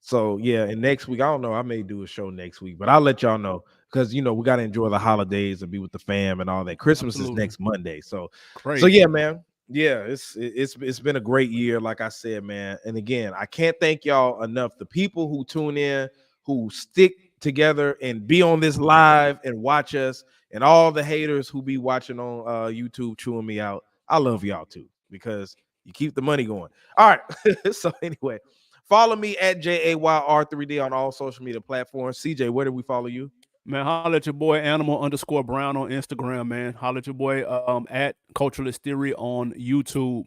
So yeah, and next week, I don't know, I may do a show next week, but I'll let y'all know because you know we gotta enjoy the holidays and be with the fam and all that. Christmas is Absolutely. next Monday. So Crazy. yeah, man. Yeah, it's been a great year, like I said, man. And again, I can't thank y'all enough. The people who tune in, who stick together and be on this live and watch us, and all the haters who be watching on YouTube chewing me out. I love y'all too because you keep the money going. All right. So anyway, follow me at JAYR3D on all social media platforms. CJ, where do we follow you? Man, holla at your boy Animal_Brown on Instagram, man. Holla at your boy at Culturalist Theory on YouTube.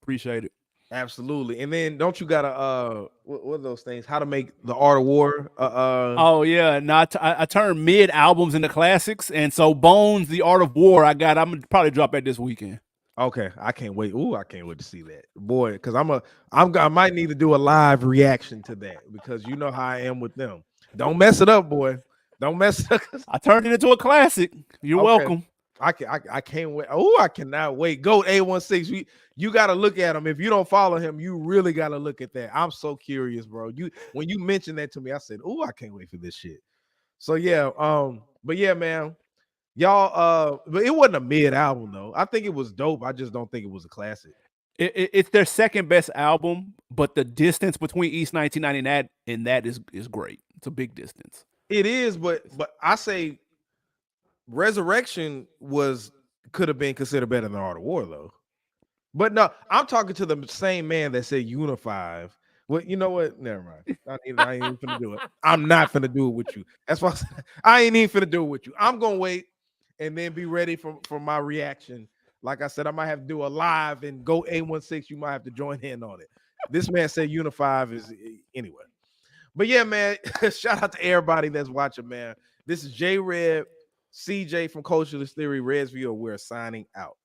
Appreciate it. Absolutely. And then don't you gotta what are those things? How to make the art of war? Oh yeah, I turned mid albums into classics, and so Bones, The Art of War, I'm gonna probably drop that this weekend. Okay, I can't wait. Ooh, I can't wait to see that, boy. Because I might need to do a live reaction to that because you know how I am with them. Don't mess it up, boy. Don't mess it up. I turned it into a classic. You're Okay, welcome. I can't wait. Oh, I cannot wait. Go A16. You got to look at him. If you don't follow him, you really got to look at that. I'm so curious, bro. When you mentioned that to me, I said, "Oh, I can't wait for this shit." So yeah, but yeah, man. Y'all, but it wasn't a mid album though. I think it was dope. I just don't think it was a classic. It's their second best album, but the distance between East 1990 and that is great. It's a big distance. It is, but I say Resurrection could have been considered better than Art of War though. But no, I'm talking to the same man that said Unify. Well, you know what? Never mind. I ain't even finna do it. I'm not finna do it with you. That's why I ain't even finna do it with you. I'm gonna wait and then be ready for my reaction. Like I said, I might have to do a live and go A16. You might have to join in on it. This man said Unify is anyway. But yeah, man, shout out to everybody that's watching, man. This is J Red, CJ from Culturalist Theory, Resview. We're signing out.